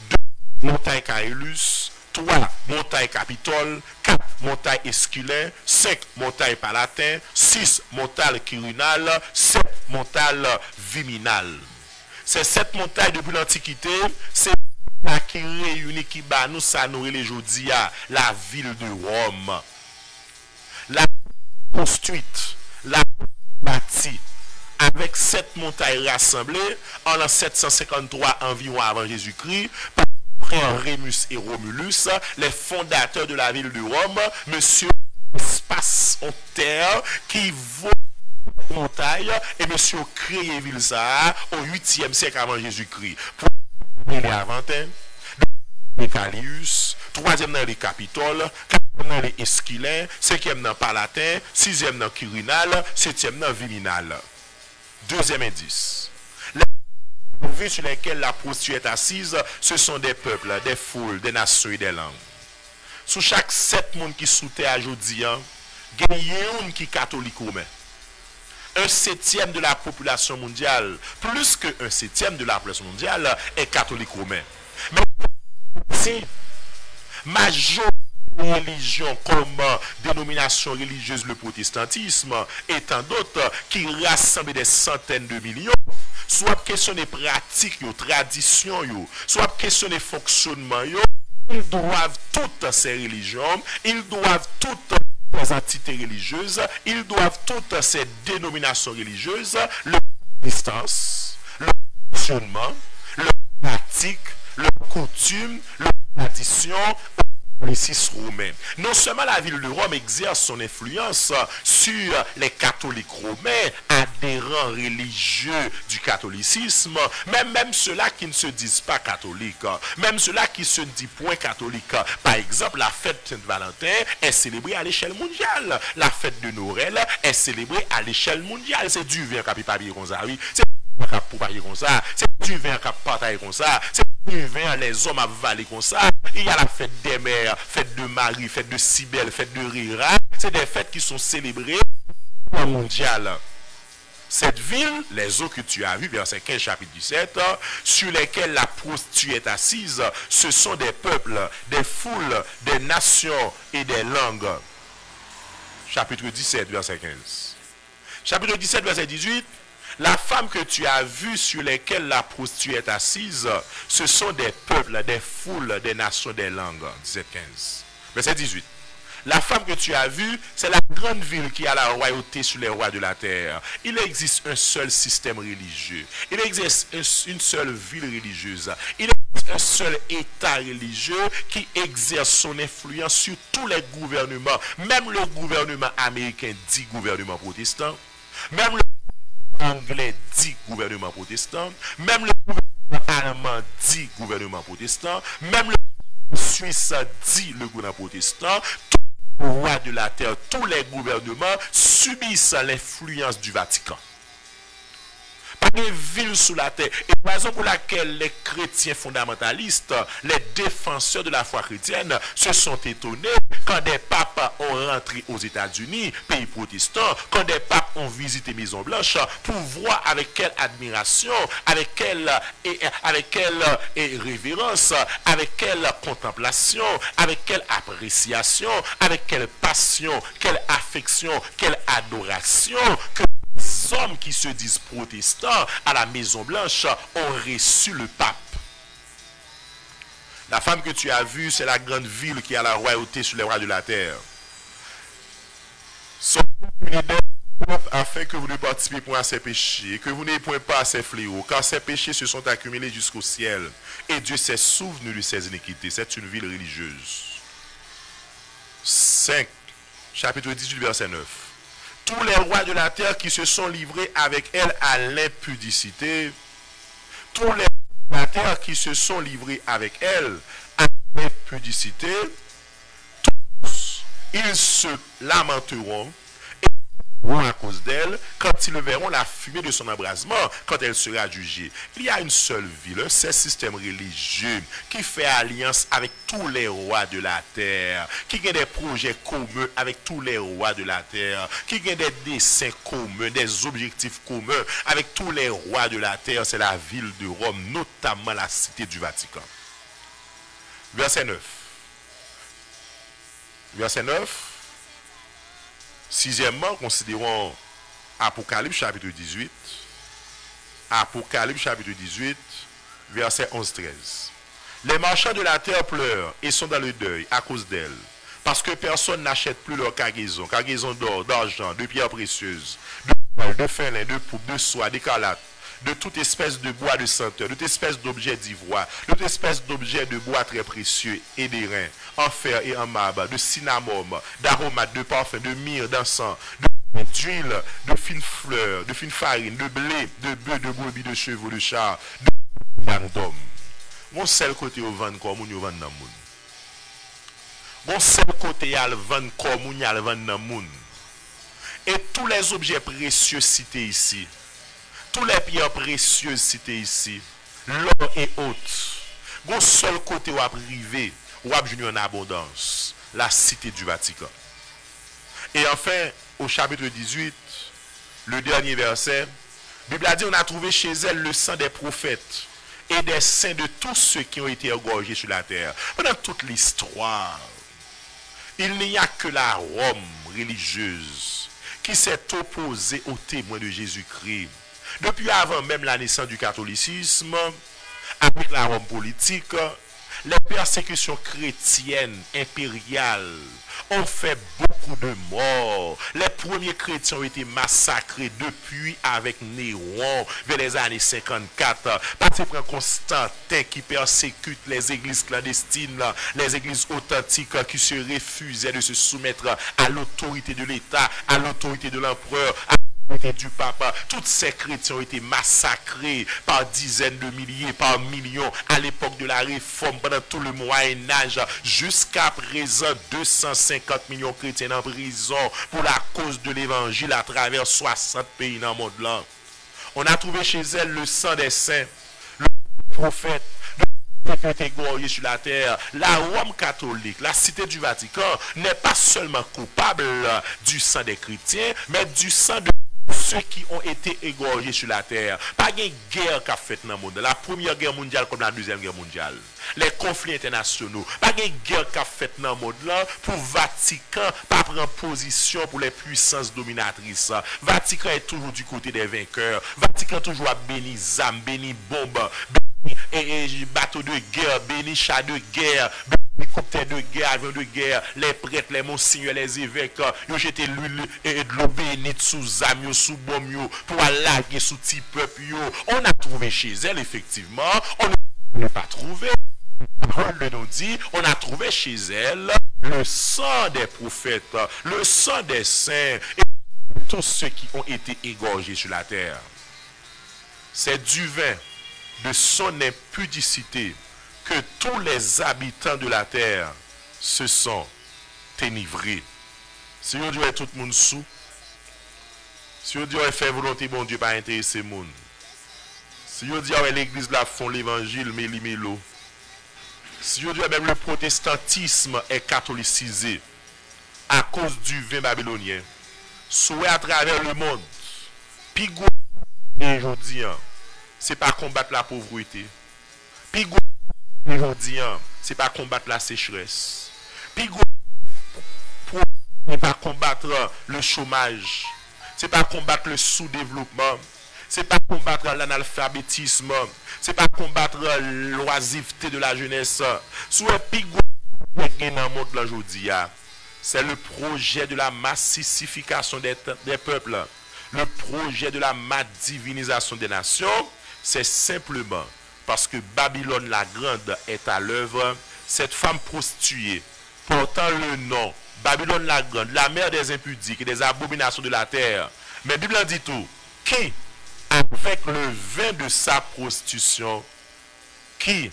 2 montagne Caélus, 3 montagnes Capitole, 4 montagnes Esquilin, 5 montagnes Palatin, 6 montagnes Quirinal, 7 montagnes Viminal. Ces 7 montagnes depuis l'Antiquité, c'est qui réunit qui bat nous ça nous les jodi à la ville de Rome. La construite, la bâtie avec 7 montagnes rassemblées en l'an 753 environ avant Jésus-Christ par frères Rémus et Romulus, les fondateurs de la ville de Rome, monsieur espace en terre qui vaut montagne et monsieur créé ville ça au 8e siècle avant Jésus-Christ. Les Aventins, les Callius, 3e dans les Capitole, 4e dans les Esquilins, 5e dans Palatin, 6e dans Quirinal, 7e dans Viminal. Deuxième indice. Les villes sur lesquelles la prostituée est assise, ce sont des peuples, des foules, des nations et des langues. Sous chaque 7 monde qui sous terre aujourd'hui, il y a un qui est catholique romain. 1/7 de la population mondiale, plus que 1/7 de la population mondiale est catholique romain. Mais si majorité religion comme dénomination religieuse le protestantisme et tant d'autres qui rassemblent des centaines de millions, soit question des pratiques, des traditions, soit question des fonctionnements, ils doivent toutes ces religions, ils doivent toutes les entités religieuses, ils doivent toutes ces dénominations religieuses, leur distance, leur fonctionnement, leur pratique, leur coutume, leur tradition catholicisme romain. Non seulement la ville de Rome exerce son influence sur les catholiques romains, adhérents religieux du catholicisme, mais même ceux-là qui ne se disent pas catholiques, même ceux-là qui se disent point catholiques. Par exemple, la fête Saint-Valentin est célébrée à l'échelle mondiale. La fête de Noël est célébrée à l'échelle mondiale. C'est du vin qui papier comme ça, oui. C'est du vin qui papier comme ça. C'est du vin qui partage comme ça. C'est du vin les hommes avalés comme ça. Il y a la fête des mères, fête de Marie, fête de Cybèle, fête de Rira. C'est des fêtes qui sont célébrées mondial. Cette ville, les eaux que tu as vues, verset 15, chapitre 17, sur lesquelles la prostituée est assise, ce sont des peuples, des foules, des nations et des langues. Chapitre 17, verset 15. Chapitre 17, verset 18. La femme que tu as vue sur lesquelles la prostituée est assise, ce sont des peuples, des foules, des nations, des langues. 17, 15. Verset 18. La femme que tu as vue, c'est la grande ville qui a la royauté sur les rois de la terre. Il existe un seul système religieux. Il existe une seule ville religieuse. Il existe un seul État religieux qui exerce son influence sur tous les gouvernements. Même le gouvernement américain dit gouvernement protestant. Même le anglais dit gouvernement protestant, même le gouvernement allemand dit gouvernement protestant, même le suisse dit le gouvernement protestant. Tous les rois de la terre, tous les gouvernements subissent l'influence du Vatican. Pas de ville sous la terre. Et la raison pour laquelle les chrétiens fondamentalistes, les défenseurs de la foi chrétienne, se sont étonnés quand des papes ont rentré aux États-Unis, pays protestants, quand des papes ont visité Maison Blanche, pour voir avec quelle admiration, avec quelle révérence, avec quelle contemplation, avec quelle appréciation, avec quelle passion, quelle affection, quelle adoration que les hommes qui se disent protestants à la Maison Blanche ont reçu le pape. La femme que tu as vue, c'est la grande ville qui a la royauté sur les rois de la terre. Son afin que vous ne participiez point à ses péchés, et que vous n'ayez point pas à ses fléaux, car ses péchés se sont accumulés jusqu'au ciel, et Dieu s'est souvenu de ses iniquités. C'est une ville religieuse. 5, chapitre 18, verset 9. Tous les rois de la terre qui se sont livrés avec elle à l'impudicité, tous les rois de la terre qui se sont livrés avec elle à l'impudicité, tous ils se lamenteront à cause d'elle, quand ils verront la fumée de son embrasement, quand elle sera jugée. Il y a une seule ville, un seul système religieux qui fait alliance avec tous les rois de la terre, qui a des projets communs avec tous les rois de la terre, qui a des desseins communs, des objectifs communs avec tous les rois de la terre. C'est la ville de Rome, notamment la cité du Vatican. Verset 9. Verset 9. Sixièmement, considérons Apocalypse chapitre 18. Apocalypse chapitre 18, verset 11-13. Les marchands de la terre pleurent et sont dans le deuil à cause d'elle, parce que personne n'achète plus leur cargaison d'or, d'argent, de pierres précieuses, de poils, de fin lin, de poupe, de soie, d'écarlate, de toute espèce de bois de senteur, de toute espèce d'objet d'ivoire, de toute espèce d'objet de bois très précieux et d'airain, en fer et en marbre, de cinnamome, d'aromates, de parfum, de myrrhe, d'encens, d'huile, de fines fleurs, de fine farine, de blé, de bœuf, de brebis, de chevaux, de chars, de d'homme. Mon seul côté au vent comme on vend dans moun. Mon seul côté al vend comme on al vend dans moun. Et tous les objets précieux cités ici, tous les pierres précieuses citées ici, l'or et autres, mon seul côté où a privé, où a en abondance, la cité du Vatican. Et enfin, au chapitre 18, le dernier verset, la Bible a dit, on a trouvé chez elle le sang des prophètes et des saints de tous ceux qui ont été égorgés sur la terre. Pendant toute l'histoire, il n'y a que la Rome religieuse qui s'est opposée aux témoins de Jésus-Christ. Depuis avant même la naissance du catholicisme, avec la Rome politique, Les persécutions chrétiennes impériales ont fait beaucoup de morts. Les premiers chrétiens ont été massacrés depuis avec Néron vers les années 54. Parce que Constantin qui persécute les églises clandestines, les églises authentiques qui se refusaient de se soumettre à l'autorité de l'État, à l'autorité de l'empereur, du papa. Tous ces chrétiens ont été massacrés par dizaines de milliers, par millions à l'époque de la réforme pendant tout le Moyen-Âge. Jusqu'à présent, 250 millions de chrétiens en prison pour la cause de l'évangile à travers 60 pays dans le monde là. On a trouvé chez elle le sang des saints, le prophète, égorgé sur la terre. La Rome catholique, la cité du Vatican, n'est pas seulement coupable du sang des chrétiens, mais du sang de ceux qui ont été égorgés sur la terre. Pas de guerre qu'a fait dans le monde. La première guerre mondiale comme la deuxième guerre mondiale. Les conflits internationaux. Pas de guerre qu'a fait dans le monde là pour Vatican pas prendre position pour les puissances dominatrices. Vatican est toujours du côté des vainqueurs. Vatican toujours a béni zam, béni bombe, béni bateau de guerre, béni chat de guerre, hélicoptère de guerre, avion de guerre, les prêtres, les monseigneurs, les évêques, ils ont jeté l'huile et de l'eau bénite sous âme, sous bombe, pour allaguer sous petit peuple. On a trouvé chez elle, effectivement, on n'a pas trouvé. On nous dit, on a trouvé chez elle le sang des prophètes, le sang des saints, et tous ceux qui ont été égorgés sur la terre. C'est du vin de son impudicité que tous les habitants de la terre se sont enivrés. Si on dit tout le monde sous, si on dit fait volonté, bon Dieu, pas intéresser le monde. Si on dit l'église là font l'évangile, mais l'imelo. Si on dit même le protestantisme est catholicisé à cause du vin babylonien, soit à travers le monde, puis aujourd'hui, c'est pas combattre la pauvreté. Puis aujourd'hui, c'est pas combattre la sécheresse. Puis c'est pas combattre le chômage. C'est pas combattre le sous-développement. C'est pas combattre l'analphabétisme. C'est pas combattre l'oisiveté de la jeunesse. Soit puis dans le monde aujourd'hui, c'est le projet de la massification des peuples. Le projet de la divinisation des nations. C'est simplement parce que Babylone la Grande est à l'œuvre. Cette femme prostituée portant le nom Babylone la Grande, la mère des impudiques et des abominations de la terre. Mais la Bible dit tout. Qui, avec le vin de sa prostitution, qui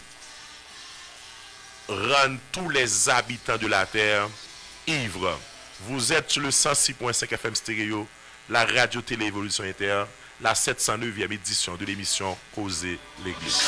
rend tous les habitants de la terre ivres. Vous êtes sur le 106.5 FM stéréo, la radio-télé Évolution Inter, la 709e édition de l'émission Causer l'Église.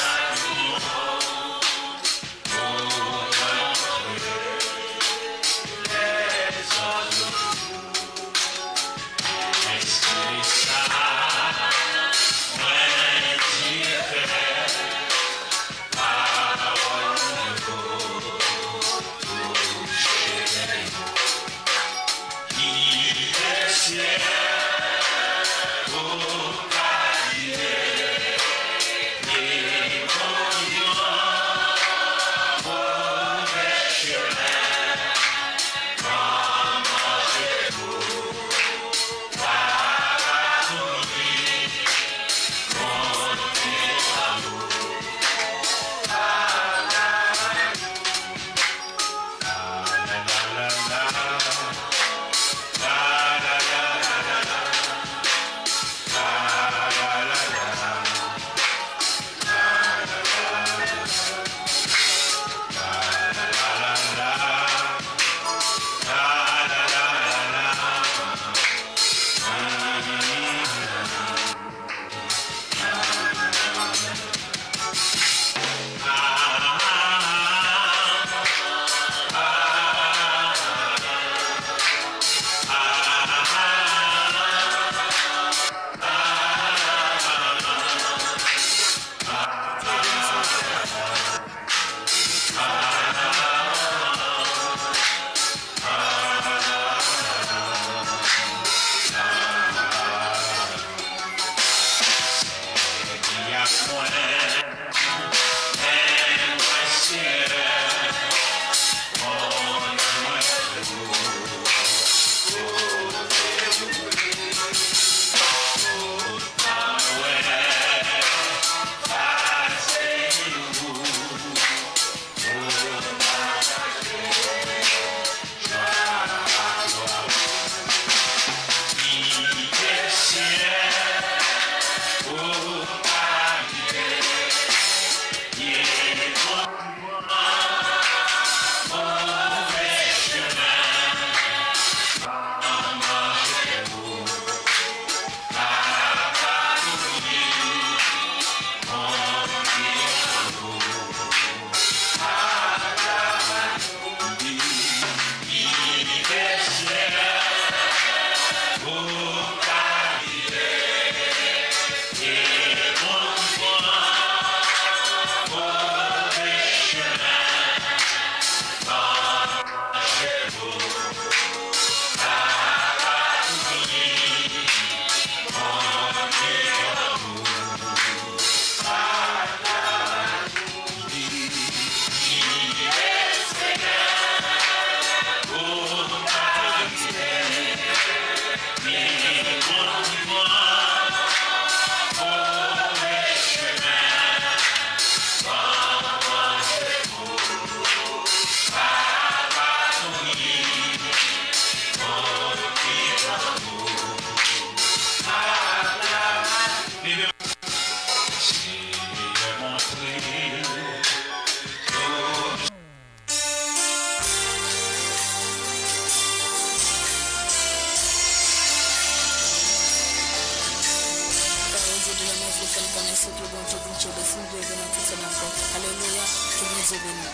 Que bon Dieu bénisse.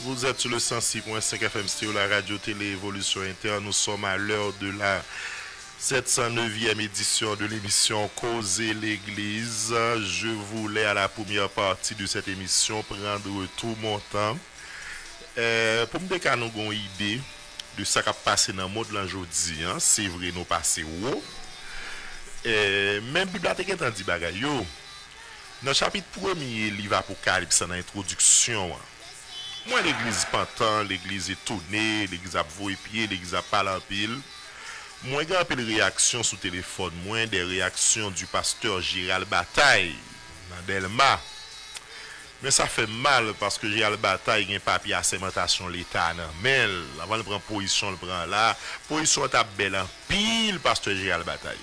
Vous êtes sur le 106.5 FM Stéo, la radio-télé Évolution Interne. Nous sommes à l'heure de la 709e édition de l'émission Causer l'Église. Je voulais, à la première partie de cette émission, prendre tout mon temps pour me dire que nous avons une idée de ce qui a passé dans le monde aujourd'hui. C'est vrai, nous passons où. Même bibliothèque est dit bagaille. Dans le chapitre 1er, livre Apocalypse, dans l'introduction, moi, l'église pantant, l'église est tournée, l'église a voué pied, l'église a parlé en pile. Moi, j'ai un peu de réactions sur téléphone, moins des réactions du pasteur Gérald Bataille dans Delma. Mais ça fait mal parce que Gérald Bataille a un papier à sémentation l'État. Mais avant de prendre position, le prend là. Position est belle en pile, pasteur Gérald Bataille.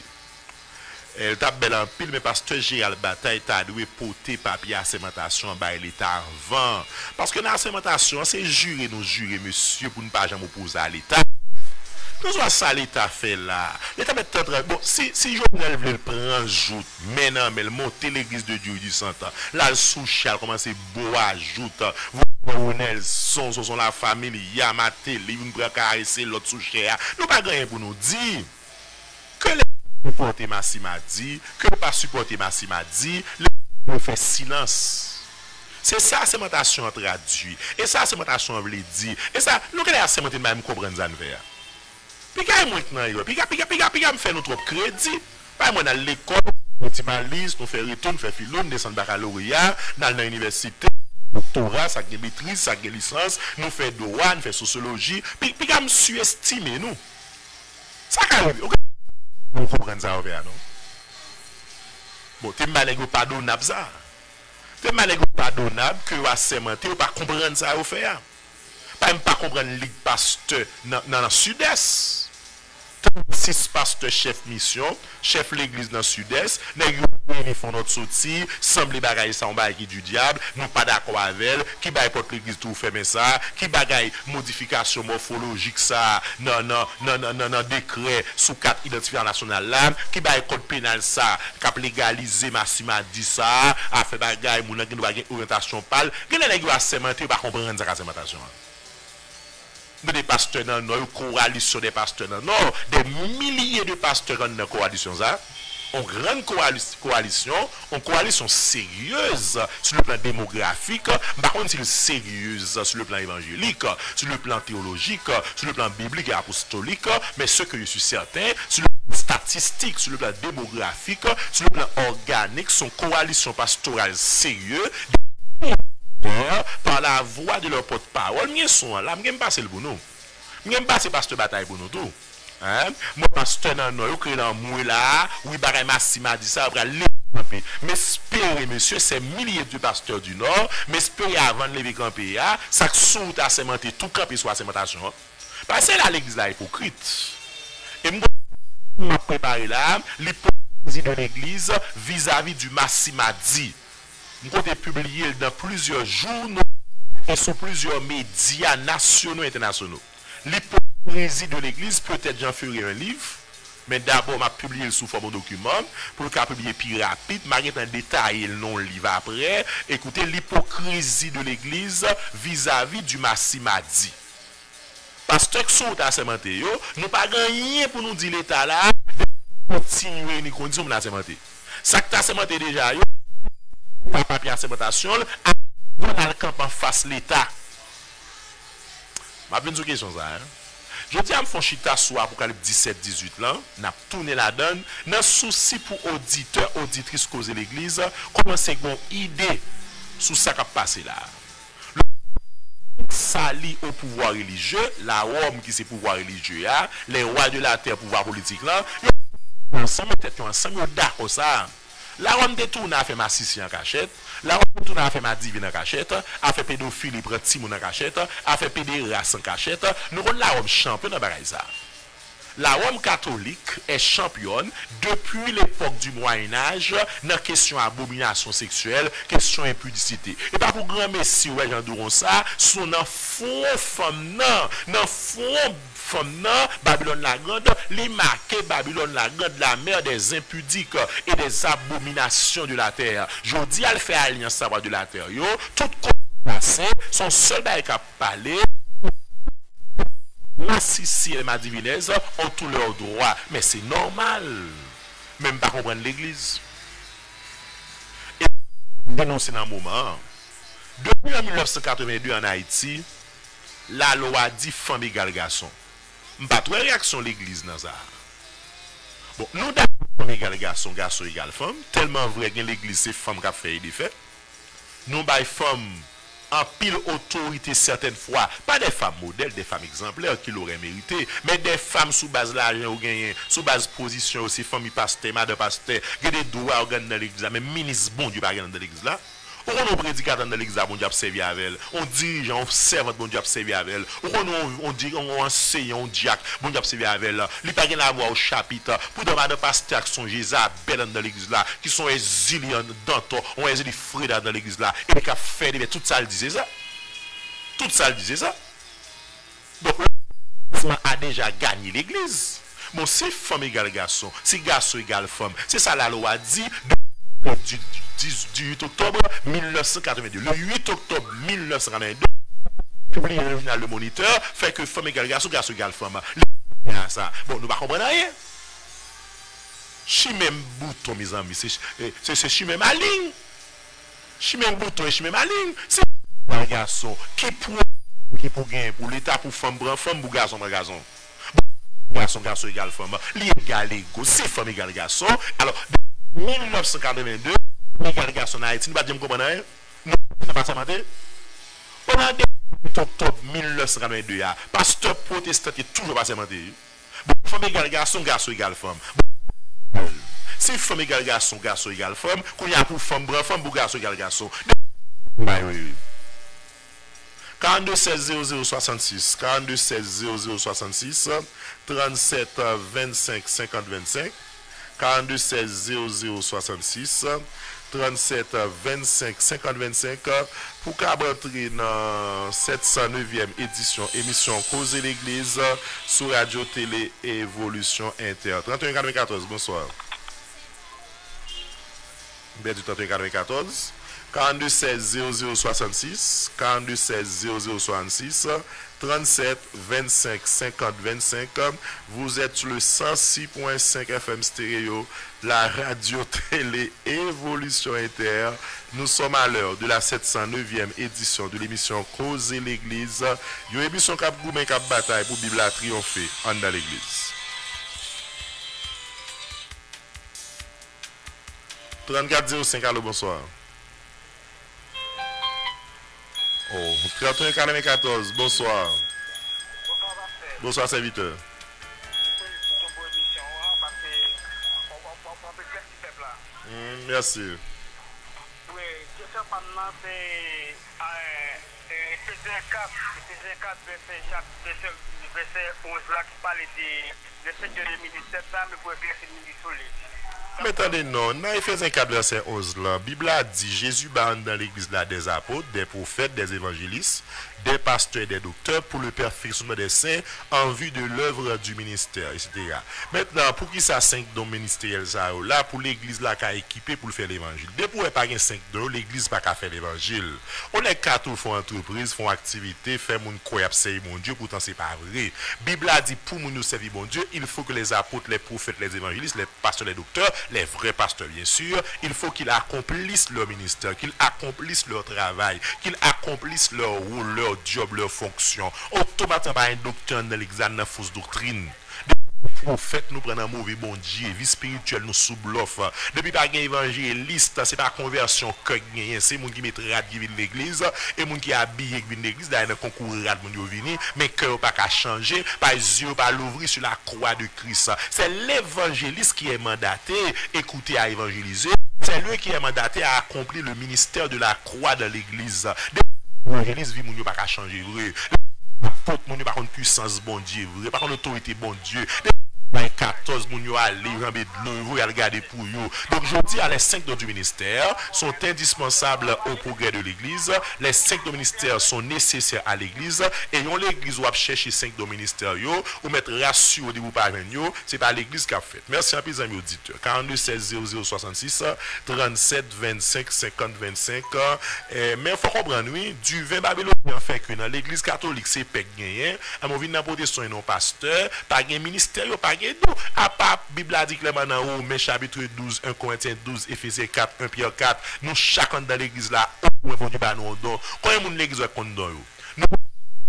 Elle tape belle en pile, mais pasteur Gérald Bataille t'a dû porter papier à sémentation par l'État avant. Parce que dans la sémentation, c'est jurer, monsieur, pour ne pas jamais opposer à l'État. Nous avons ça l'État fait là. L'État met très bon. Si Jovenel veut le prendre joute, maintenant, mais le monter l'église de Dieu du Santa. Là, le sous-chal, commence à boire joute. Jovenel sont la famille, Yamaté, ils vont caresser l'autre sous-chal. Nous pas rien pour nous dire que les supporter Massima dit, que ne pas supporter Massima dit, le fait silence. C'est ça, sémentation traduit. Et ça, sémentation veut dire. Et ça, nous, qu'elle a sémenté, même comprendre ça, puis quand maintenant, puis me fait notre crédit, pas moi dans l'école, nous timalise, nous fait retour, nous fait philo, nous descend baccalauréat, dans l'université, doctorat, ça qui maîtrise, ça qui licence, nous fait droit, nous fait sociologie, puis me sous-estimer nous. Ça arrive. Nous comprenons ça non. Bon, t'es malheureux pardonnable ça. T'es malheureux pardonnable que vous sémenté ou pas comprendre ça au fait. Pas comprendre le pasteur dans le sud-est. 36 pasteurs chef mission, chef l'église dans le sud-est, ils font notre sortie, semble bagaille ça en bas qui du diable, nous pas d'accord avec elle, qui baille porte l'église tout fait ça, qui bagaille modification morphologique ça, non, décret sous 4 identifiants national là, qui baille code pénal ça, cap légaliser Massima dit ça, a fait bagaille moun qui doit avoir orientation pâle, qui les va sémenter pas comprendre ça sémentation. Des pasteurs dans nos coalition des pasteurs dans non des milliers de pasteurs dans la coalition ça une grande coalition une coalition sérieuse sur le plan démographique par contre c'est sérieuse sur le plan évangélique sur le plan théologique sur le plan biblique et apostolique mais ce que je suis certain sur le plan statistique sur le plan démographique sur le plan organique sont coalition pastorale sérieuse par la voix de leur porte-parole. Nous sont là, nous passer le pour nous. Nous passer pasteur bataille pour nous tout. Moi pasteur dans nous créé dans moi là, oui bagaille Massima dit ça après mais espérez monsieur ces milliers de pasteurs du nord, mais espérez avant de lever camper ça saute à sémenter tout camper soit sémentation. Parce que là l'église là hypocrite. Et moi préparer là l'hypocrisie de l'église vis-à-vis du Massima dit. Nous avons publié dans plusieurs journaux et sur plusieurs médias nationaux et internationaux. L'hypocrisie de l'Église, peut-être j'en ferai un livre, mais d'abord, je vais publier sous forme de document pour le cas publier plus rapide. Je vais détailler le nom livre après. Écoutez, l'hypocrisie de l'Église vis-à-vis du Massima dit. Parce que si nous avons nous pas rien pour nous dire l'État là, de continuer les conditions pour nous sémenter. Ça que tu as sémenté déjà, par papier à sémentation, dans le camp en face l'État. Je vais vous question ça. Je dis à me faire chita sur Apocalypse 17-18 là, n'a tourné la donne, dans souci pour auditeurs, auditrices causer l'église, comment c'est une idée sur ça qui a passé là. Le sali au pouvoir religieux, la Rome qui c'est pouvoir religieux, les rois de la terre pouvoir politique là, ensemble peut-être ensemble d'accord ça. La Rome détourne a fait ma sissi en cachette, la Rome détourne a fait ma divine en cachette, a fait pédophilie pour Timon en cachette, a fait pédérace en cachette. Nous avons la Rome champion dans bagaille ça. La Rome catholique est championne depuis l'époque du Moyen-Âge dans la question abomination sexuelle, question impudicité. Et pas pour grand messie, ouais, j'en dirais ça, sont dans fond femme, dans fond femme, Babylone la Grande, les marqué Babylone la Grande, la mère des impudiques et des abominations de la terre. Je dis, elle fait alliance de la terre, yo, tout passé, son seul bail à parler. Ma Sicile et ma Divinaise ont tous leurs droits. Mais c'est normal. Même pas comprendre l'église. Et dénoncer dans un moment. Depuis 1982 en Haïti, la loi dit femme égale garçon. Pas trop réaction l'église dans ça. Bon, nous d'accord femme égale garçon, garçon égale femme. Tellement vrai que l'église c'est femme qui a fait des faits. Nous bail femme en pile autorité certaines fois, pas des femmes modèles, des femmes exemplaires qui l'auraient mérité, mais des femmes sous base l'argent ou gagné, sous base position aussi, famille pasteur, madame pasteur, qui a des droits dans l'église, mais ministre bon Dieu pas dans l'église là. On prédicateur dans l'église, bon Dieu a servi avec elle. On dirigeant, on servante, bon Dieu a servi avec elle. On enseignant, on diacre, bon Dieu a servi avec elle. Il n'y a pas de la voix au chapitre. Pour demander de pasteur qui sont Jézabel dans l'église là, qui sont exiliés dans ton, on exilé Frida dans l'église là, et qui a fait, tout ça, elle disait ça. Tout ça, elle disait ça. Donc, le a déjà gagné l'église. Bon, c'est femme égale garçon, c'est garçon égale femme. C'est ça la loi dit. Du 8 octobre 1982. Le 8 octobre 1982, publié le journal Le Moniteur, fait que femme égale garçon, garçon égale femme. Ça. Bon, nous ne comprenons rien. Chimène bouton, mes amis, c'est chimène maligne. Chimène bouton et chimène maligne. C'est un garçon qui pour gagner, pour l'État, pour femme, pour garçon, pour garçon. Garçon, garçon égale femme. L'égal égaux, c'est femme égale garçon. Alors, 1982, les garçons en Haïti, nous ne pouvons pas comprendre. Nous ne pouvons pas se pendant 8 octobre 1982, pasteur protestant est toujours pas se mentir. Femme égale garçon, garçon égale femme. Si femme égale garçon, garçon égale femme, qu'on y a pour femme, pour garçon égale garçon. Oui. 42 16 00 66, 42 16 00 66, 37 25 50 25. 42 16 00 66 37 25 50 25 pour qu'abentrer dans 709e émission Causer l'Église sur Radio Télé Évolution Inter. 31 94, bonsoir. Ben du 31 94. 42 16 00 66 42 16 00 66 37 25 50 25. Vous êtes sur le 106.5 FM stéréo, la radio télé Évolution Inter. Nous sommes à l'heure de la 709e édition de l'émission Causer l'Église. Une émission cap goumen cap bataille pour Bible à triompher en dans l'Église. 3405, allô, bonsoir. Oh, 31 94, bonsoir. Bonsoir, serviteur. Merci. Oui, question maintenant, c'est Ephésiens 4, verset 11 là, qui parle de secteur du ministère, mais pour éclaircir le ministère. Mais attendez, non, dans Ephésiens 4, verset 11, la Bible a dit Jésus bande dans l'église là des apôtres, des prophètes, des évangélistes, des pasteurs et des docteurs pour le perfectionnement des saints en vue de l'œuvre du ministère, etc. Maintenant, pour qui ça 5 dons ministériels ça là, pour l'église là qui a équipé pour faire l'évangile. Dès pour pas 5 dons, l'église pas qu'à faire l'évangile. On est quatre font entreprise, font activité, fait mon croyable c'est mon Dieu, pourtant c'est pas vrai. Bible a dit pour nous servir bon Dieu, il faut que les apôtres, les prophètes, les évangélistes, les pasteurs, les docteurs, les vrais pasteurs bien sûr, il faut qu'ils accomplissent leur ministère, qu'ils accomplissent leur travail, qu'ils accomplissent leur rôle, leur job, leur fonction. Automatiquement, pas un docteur dans l'examen de fausse doctrine. Les prophètes nous prennent un mauvais bon Dieu, vie spirituelle nous sous-bluff. Depuis pas un évangéliste, c'est pas conversion que gagne, c'est moun qui met rad qui vient de l'église et moun qui habillé qui vient de l'église dans un concours rad moun yo vini, mais cœur pas qu'à changer, pas yeux pas l'ouvrir sur la croix de Christ. C'est l'évangéliste qui est mandaté, écouter à évangéliser. C'est lui qui est mandaté à accomplir le ministère de la croix de l'église. L'évangéliste vit moun yo pas qu'à changer vrai. Porte mon par contre puissance bon Dieu, vrai par contre autorité bon Dieu. 14 moun yo aller rambe de l'eau, y regarder pour yo. Donc je dis à les 5 dons du ministère sont indispensables au progrès de l'église. Les 5 dons ministères sont nécessaires à l'église et on l'église ou chercher 5 dons ministères yo ou mettre ratio de vous parler yo, c'est pas l'église qui a fait. Merci un peu amis auditeurs. 42 16 00 66 37 25 50 25 mais il faut comprendre oui, du 20 babylonien fait que dans l'église catholique c'est pek gagné, à mon vin dans protestant et non pasteur, pas gain ministère pas gain à part Bible a dit clairement dans Romains chapitre 12 1 Corinthiens 12 Éphésiens 4 1 Pierre 4 nous chacun dans l'église là au point du ba nous don quand moun l'église qu'on don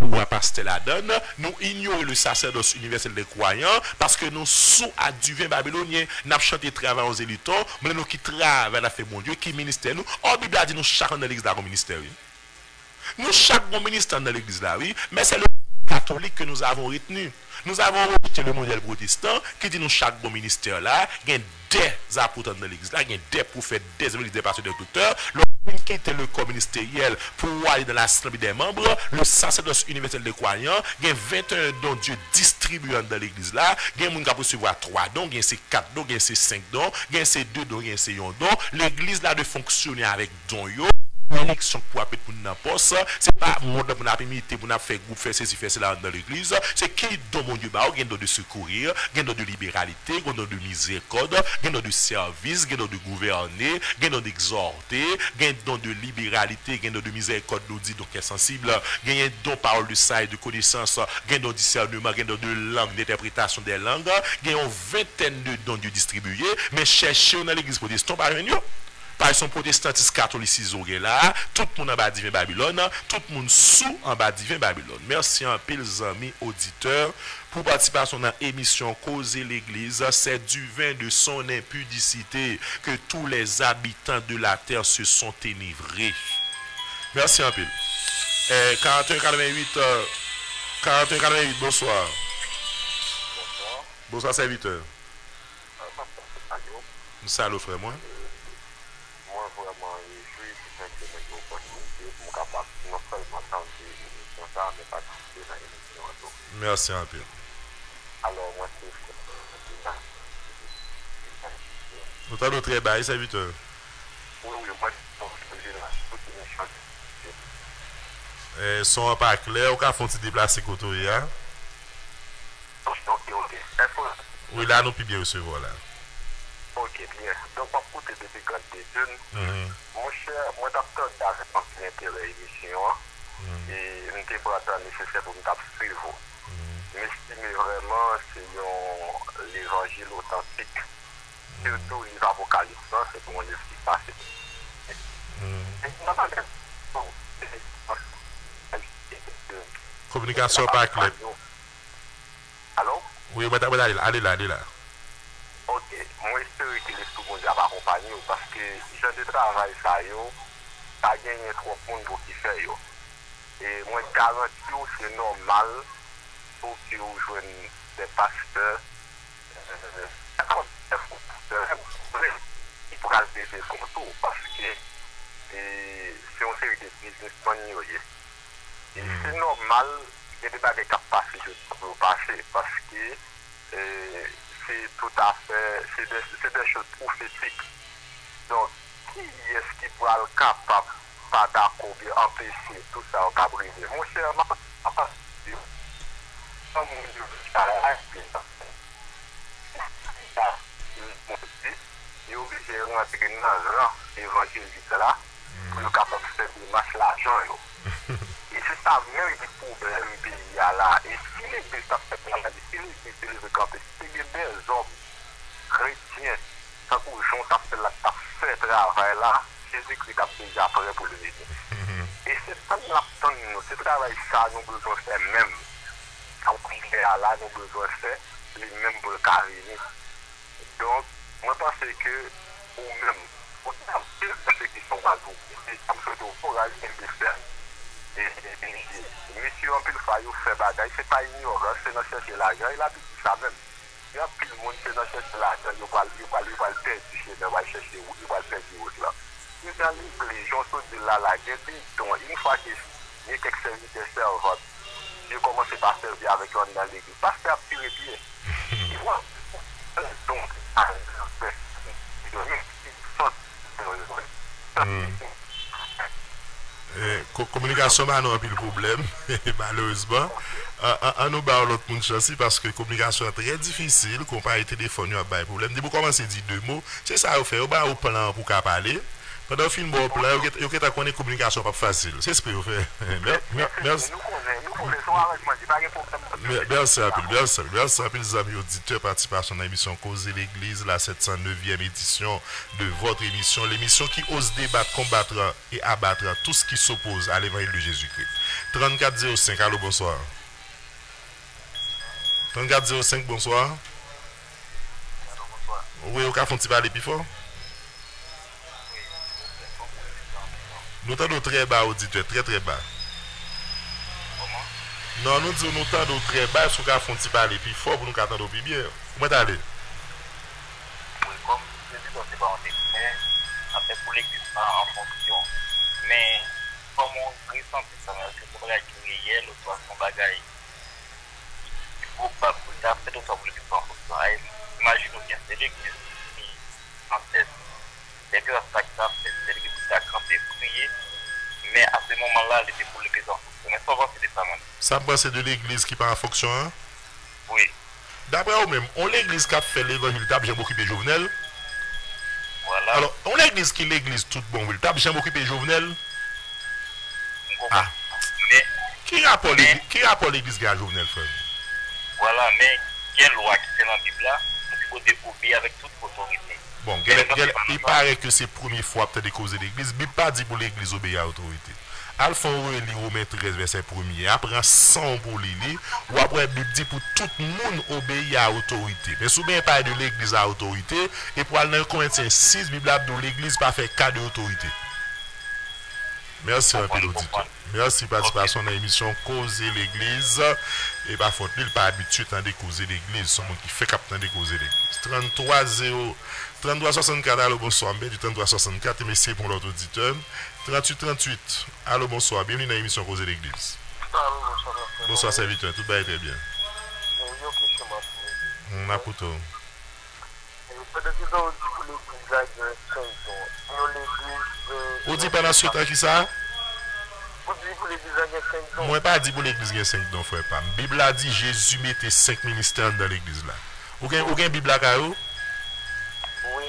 nous à pasteur la donne nous ignorer le sacerdoce universel des croyants parce que nous sous à du vin babylonien n'a chanté travail aux élitons mais nous qui travaille la fait mon Dieu qui ministère nous oh Bible a dit nous chacun dans l'église là comme ministère oui. Nous chaque bon ministère dans l'église là oui mais c'est le catholique que nous avons retenu. Nous avons rejeté le modèle protestant qui dit nous chaque bon ministère là, il y a des apôtres dans l'église là, il y a des prophètes, des évangélistes, des pasteurs, des docteurs. L'homme qui était le corps ministériel pour aller dans l'assemblée des membres, le sacerdoce universel des croyants, il y a 21 dons Dieu distribués dans l'église là, il y a des gens qui recevoir 3 dons, il y a ces 4 dons, il y a ces 5 dons, il y a ces 2 dons, il y a ces 1 don. L'église là de fonctionner avec dons yo. L'élection pour appeler pour nous poste, c'est pas monde pour nous imiter pour nous faire groupe faire ceci faire cela dans l'église, c'est qui donne mon Dieu ba gain de secourir, gain de libéralité, gain de miséricorde, gain de service, gain de gouverner, gain d'exhorter, gain de libéralité, gain de miséricorde nous dit donc est sensible, gain de parole de ça et de connaissance, gain de discernement, gain de langue d'interprétation des langues, gain une vingtaine de dons Dieu distribués, mais chercher dans l'église protestante par une par son protestantisme catholicisme là, tout le monde en bas divin Babylone, tout le monde sous en bas divin Babylone. Merci en pile amis auditeurs pour participation dans l'émission Causer l'Église. C'est du vin de son impudicité que tous les habitants de la terre se sont enivrés. Merci en pile. 41-88, bonsoir. Bonsoir serviteur. Salut frère moi. Merci un peu. Alors, moi, nous t'avons très bas, serviteur. Oui, moi, sont pas clairs, ou qu'à font se déplacer côté là. Ok. Oui, là, nous pouvons bien recevoir là. Ok, bien. Donc, on peut depuis quand tu es jeune. Mon cher, moi, docteur, j'ai intérêt émission. Et nous n'avons pas le temps nécessaire pour nous suivre. Mais vraiment, c'est l'évangile authentique. Surtout les apocalypses, c'est pour nous ce qui passe. Communication pas claire. Allô? Oui, madame, allez là. Ok, moi j'espère que les tout le monde va accompagner parce que j'ai de travail ça yo, ça gagne trop de monde pour qui fait yo. Et moi garantis c'est normal pour que vous joignent des pasteurs qui pourraient le faire comme tout parce que c'est une série de businessmen et c'est normal qu'il y ait des bagages qui passent pour passer parce que c'est tout à fait, c'est des choses prophétiques. Donc, qui est-ce qui pourra être capable, pas d'accord, empêcher tout ça au cabriser? Mon cher, il est obligé de rentrer dans le rang évangélique là, pour être capable de faire des matchs l'argent. Et c'est ça même qui problème pays là. Et si l'église a fait la si l'église est le camp, si des hommes chrétiens, quand Jean a fait travail là, Jésus-Christ a déjà prêt pour le aider. Et c'est ça que nous attendons, ce travail ça, nous besoin faire même. Quand on fait là, nous besoin faire les mêmes pour le carrément. Donc, moi je pense que, ou même, pour ceux qui sont pas nous, ça me fait au courage de faire. Monsieur on peut le faire faire bagaille, c'est pas ignorant, c'est dans chercher l'argent, il a dit ça même. Il y a plus de monde qui dans chercher l'argent, il va le perdre chez il va chercher où, il va le perdre où là. Les gens sont de là, donc une fois qu'il y a quelques serviteurs servants, je commence par servir avec eux dans l'église. Parce que c'est bien. Donc, communication, bah, non, plus le problème, malheureusement. On nous bat l'autre monde chancy parce que communication est très difficile, comparé au téléphone, il y a un problème. Dès que vous commencez à dire deux mots, c'est ça vous fait, vous avez un plan pour parler. Pendant le film, vous avez une communication pas facile. C'est ce que vous faites. Merci. Merci à les amis auditeurs participation à l'émission Causer l'Église, la 709e édition de votre émission, l'émission qui ose débattre, combattre et abattre tout ce qui s'oppose à l'évangile de Jésus-Christ. 3405, allô, bonsoir. 3405, bonsoir. Oui, au cas font-ils parler plus fort? Nous t'entendons très bas, auditeur, très très bas. Non, nous disons nous t'entendons très bas, si nous font-ils parler plus fort pour nous entendre plus bien. Comment t'allez? Oui, comme je dis, c'est pas en décret, après pour l'église en fonction. Mais comme on ressent ça, c'est pour la hier, le soir, son bagage. Il faut pas pour ça, après, pour l'église en fonction. Imaginons bien, c'est l'église qui en tête. C'est que ça qui a fait, c'est l'église qui a campé, prié. Mais à ce moment-là, elle était pour l'église en fonction. Mais souvent, c'est des femmes. Ça me c'est de l'église qui part en fonction, hein? Oui. D'après vous-même, on l'église qui a fait l'évangile, t'as bien occupé Jovenel? Voilà. Alors, on l'église qui l'église toute bon, t'as bien occupé Jovenel? Ah. Mais. Qui rapporte l'église qui a Jovenel, frère? Voilà, mais il y a une loi qui est dans la Bible là, il faut découvrir avec toute autorité. Bon, il paraît que c'est la première fois peut-être de causer l'église. Mais pas dit pour l'église obéir à l'autorité. Alphon relit Romains 13, verset 1er. Après 100 pour l'île, ou après Bible dit pour tout le monde obéir à l'autorité. Mais souvent, il parle de l'église à l'autorité. Et pour aller dans Corinthiens 6, Bible a dit l'église pas fait cas de l'autorité. Merci, un peu l'auditeur. Merci participation dans l'émission Causer l'église. Et pas faute, il pas habitué à causer l'église. C'est monde qui fait captain de causer l'église. 3364, allô, bonsoir. Du 3364, et merci pour l'autre auditeur. 3838, allô, bonsoir. Bienvenue dans l'émission Causer l'église. Bonsoir, serviteur. Tout va très bien. On a pour tout. Vous dites pendant ce temps qui ça? Moi, pas dit pour l'église qu'il y a 5 dons, frère. La Bible a dit Jésus mettait 5 ministères dans l'église là. Vous avez une Bible à Caillou? Oui.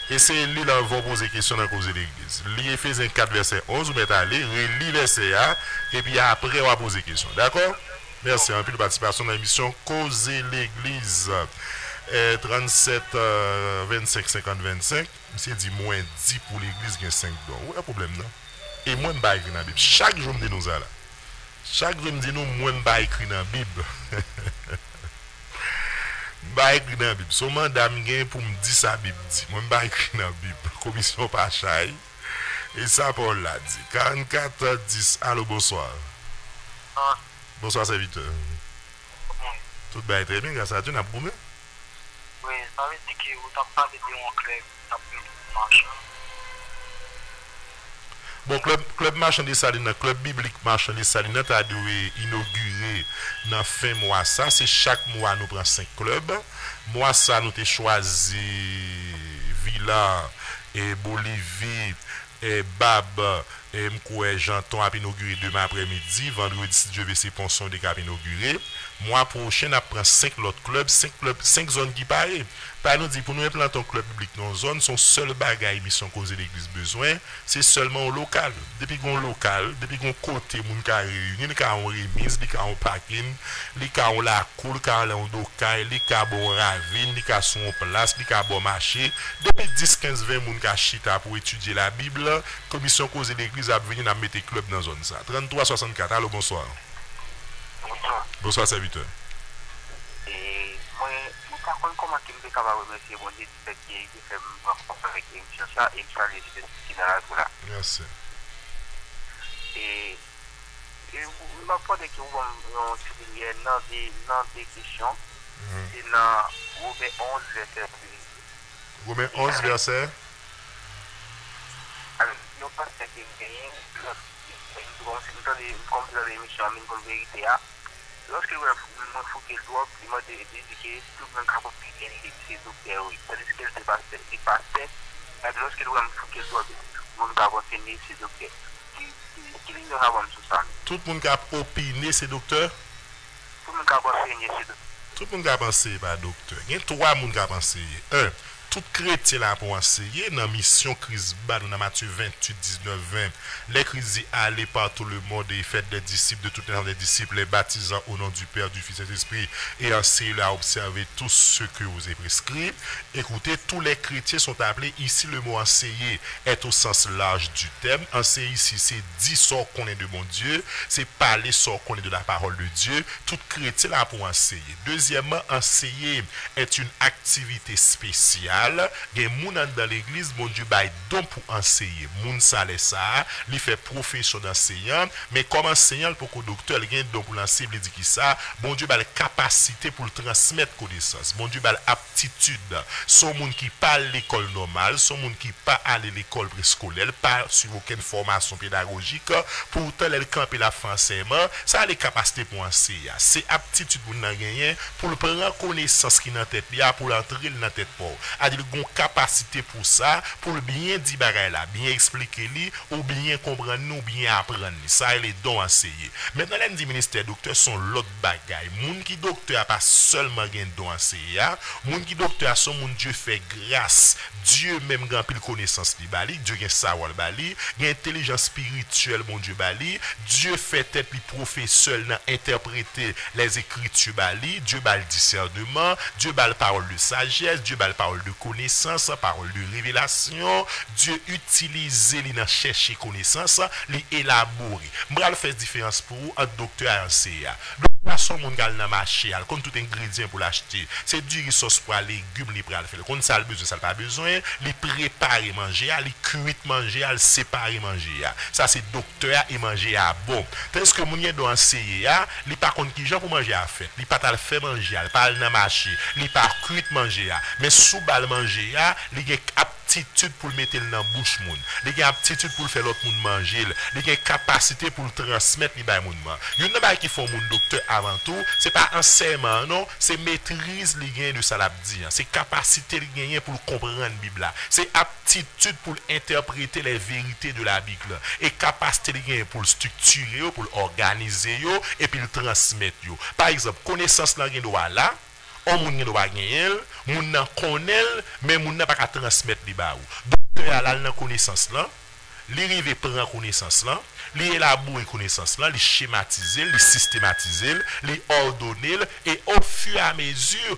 Et c'est lui là va poser question dans cause de l'église. Lui Éphésiens 4 verset 11, vous mettez à lire, relis verset A, et puis après on va poser question. D'accord? Merci un peu de participation dans l'émission Causer l'église. 37 25 50 25. Monsieur dit moins 10 pour l'église qui a 5 dons. Où est le problème non? Et moi, je vais écrire dans la Bible. Chaque jour, je me dis nous là. Chaque jour, je me dis nous, moi, je vais écrire dans la Bible. Je vais écrire dans la Bible. Son mandat pour me dire ça, la Bible dit. Moi, je vais écrire dans la Bible. Commission pas chai. Et ça, Paul l'a dit. 44 10. Allô, bonsoir. Bonsoir, serviteur. Tout va très bien, grâce à Dieu, on a promis. Oui, ça veut dire que vous n'avez pas de en club, ça peut marcher. Bon, club marchand des Salines, club biblique marchand des Salines a dû inaugurer dans fin mois ça. C'est chaque mois nous prenons 5 clubs. Mois ça nous avons choisi Villa et Bolivie et Bab et Mkoué Janton a inauguré demain après-midi. Vendredi, si Dieu veut, c'est Ponson de Cap inauguré. Mois prochain, on prend 5 autres clubs, 5 zones qui paraissent. Par nous dit pour nous implanter un club public dans une zone, son seul bagage mission causer l'église besoin, c'est seulement au local. Depuis qu'on local, depuis qu'on côté moun ka réuni, li ka on remise, li ka on parking, li ka on la cour, li ka on dokay, li ka bon ravine, li ka son place, li ka bon marché. Depuis 10 15 20 moun ka chita pour étudier la Bible, commission causer l'église a venir n'a mettre club dans zone ça. 33 64. Allô, bonsoir. Bonsoir serviteur. Et moi comment tu peux capable remercier mon Dieu qui fait rencontre avec l'émission ça et ça les qui dans la là. Merci. Et vous m'a pas de que on souligner dans des questions. C'est dans Romains 11 verset. Romains 11 verset. Alors, nous pensons que comme dans l'émission comme vérité lorsque je faut qu'il doit, il m'a dit que tout le monde a compris c'est docteur, oui. C'est ce qu'il dépassait. Lorsque je faut qu'il doit, tout le monde a enseigné c'est docteur. Qui l'ignorance sur ça? Tout le monde a opiné, c'est docteur? Tout le monde a enseigné c'est docteur. Tout le monde a pensé par docteur. Il y a trois personnes qui ont pensé. Un, tout chrétien là pour enseigner dans la mission crise bas dans Matthieu 28, 19, 20. Les crises aller par tout le monde et faites des disciples de toutes les disciples, les baptisant au nom du Père, du Fils et de l'Esprit et enseignez à observer tout ce que vous avez prescrit. Écoutez, tous les chrétiens sont appelés ici, le mot enseigner est au sens large du terme. Enseigner ici, c'est dire ce qu'on est de mon Dieu, c'est parler ce qu'on est de la parole de Dieu. Tout chrétien là pour enseigner. Deuxièmement, enseigner est une activité spéciale. Les gens dans l'église, mon Dieu, bail don pour enseigner. Moun ça les ça, il fait profession d'enseignant, mais comme enseignant pour que docteur il gagne don pour l'enseigner, il dit qui ça, mon Dieu a la capacité pour transmettre connaissance. Mon Dieu a l'aptitude. Son monde qui parle l'école normale, son monde qui pas aller l'école préscolaire, pas sur aucune formation pédagogique, pourtant elle camper la enseignement, ça a les capacités pour enseigner. C'est aptitude pour nous gagner pour le prendre connaissance qui dans tête là pour l'entrer dans tête pour. Il a une capacité pour ça, pour bien dire bagay là, bien expliquer li, ou bien comprendre nous, bien apprendre. Ça, il est don enseigner. Maintenant, les dit ministère docteur sont l'autre bagay. Moun qui docteur a pas seulement gen don enseigner, moun qui docteur a son moun Dieu fait grâce. Dieu même grand pile connaissance li bali, Dieu gen savoir bali, gen intelligence spirituelle mon Dieu bali, Dieu fait tête li professeur dans interpréter les écritures bali, Dieu bal discernement, Dieu bal parole de sagesse, Dieu bal parole de connaissance, parole de révélation, Dieu utilise li dans chercher connaissance, li élaborer. M'bral fait différence pour un docteur et un CA. Docteur son moun gal nan marché, al kon tout ingrédient pour l'acheter. C'est du sauce pour légumes li pral faire. Kon ça le besoin, ça pas besoin, li préparer manger, li cuit manger, li séparer manger. Ça c'est docteur et manger à bon. Tandis que moun yon doit enseigner, li pas kon ki jan pour manger à fait. Li pas tal faire manger, li pas nan marché, li pas cuit manger. Mais sous bal manger, li gen aptitude pour le mettre dans bouche moun. Li gen aptitude pour le faire l'autre moun manger, li gen capacité pour le transmettre li bay moun man. Yon nan bay ki font moun docteur avant tout, c'est pas enseignement non, c'est maîtrise li gen de ça l'a dit, c'est capacité li gen pour comprendre Bible, c'est aptitude pour interpréter les vérités de la Bible et capacité li gen pour structurer, pour organiser yo et puis le transmettre yo. Par exemple, connaissance là gen doit là on moun gen doit gagner, moun nan connaît mais moun nan pas ka transmettre li ba ou. Docteur a la connaissance là, li rive prend connaissance là, li élaborer connaissance là, li schématiser, li systématiser, li ordonner et au fur et à mesure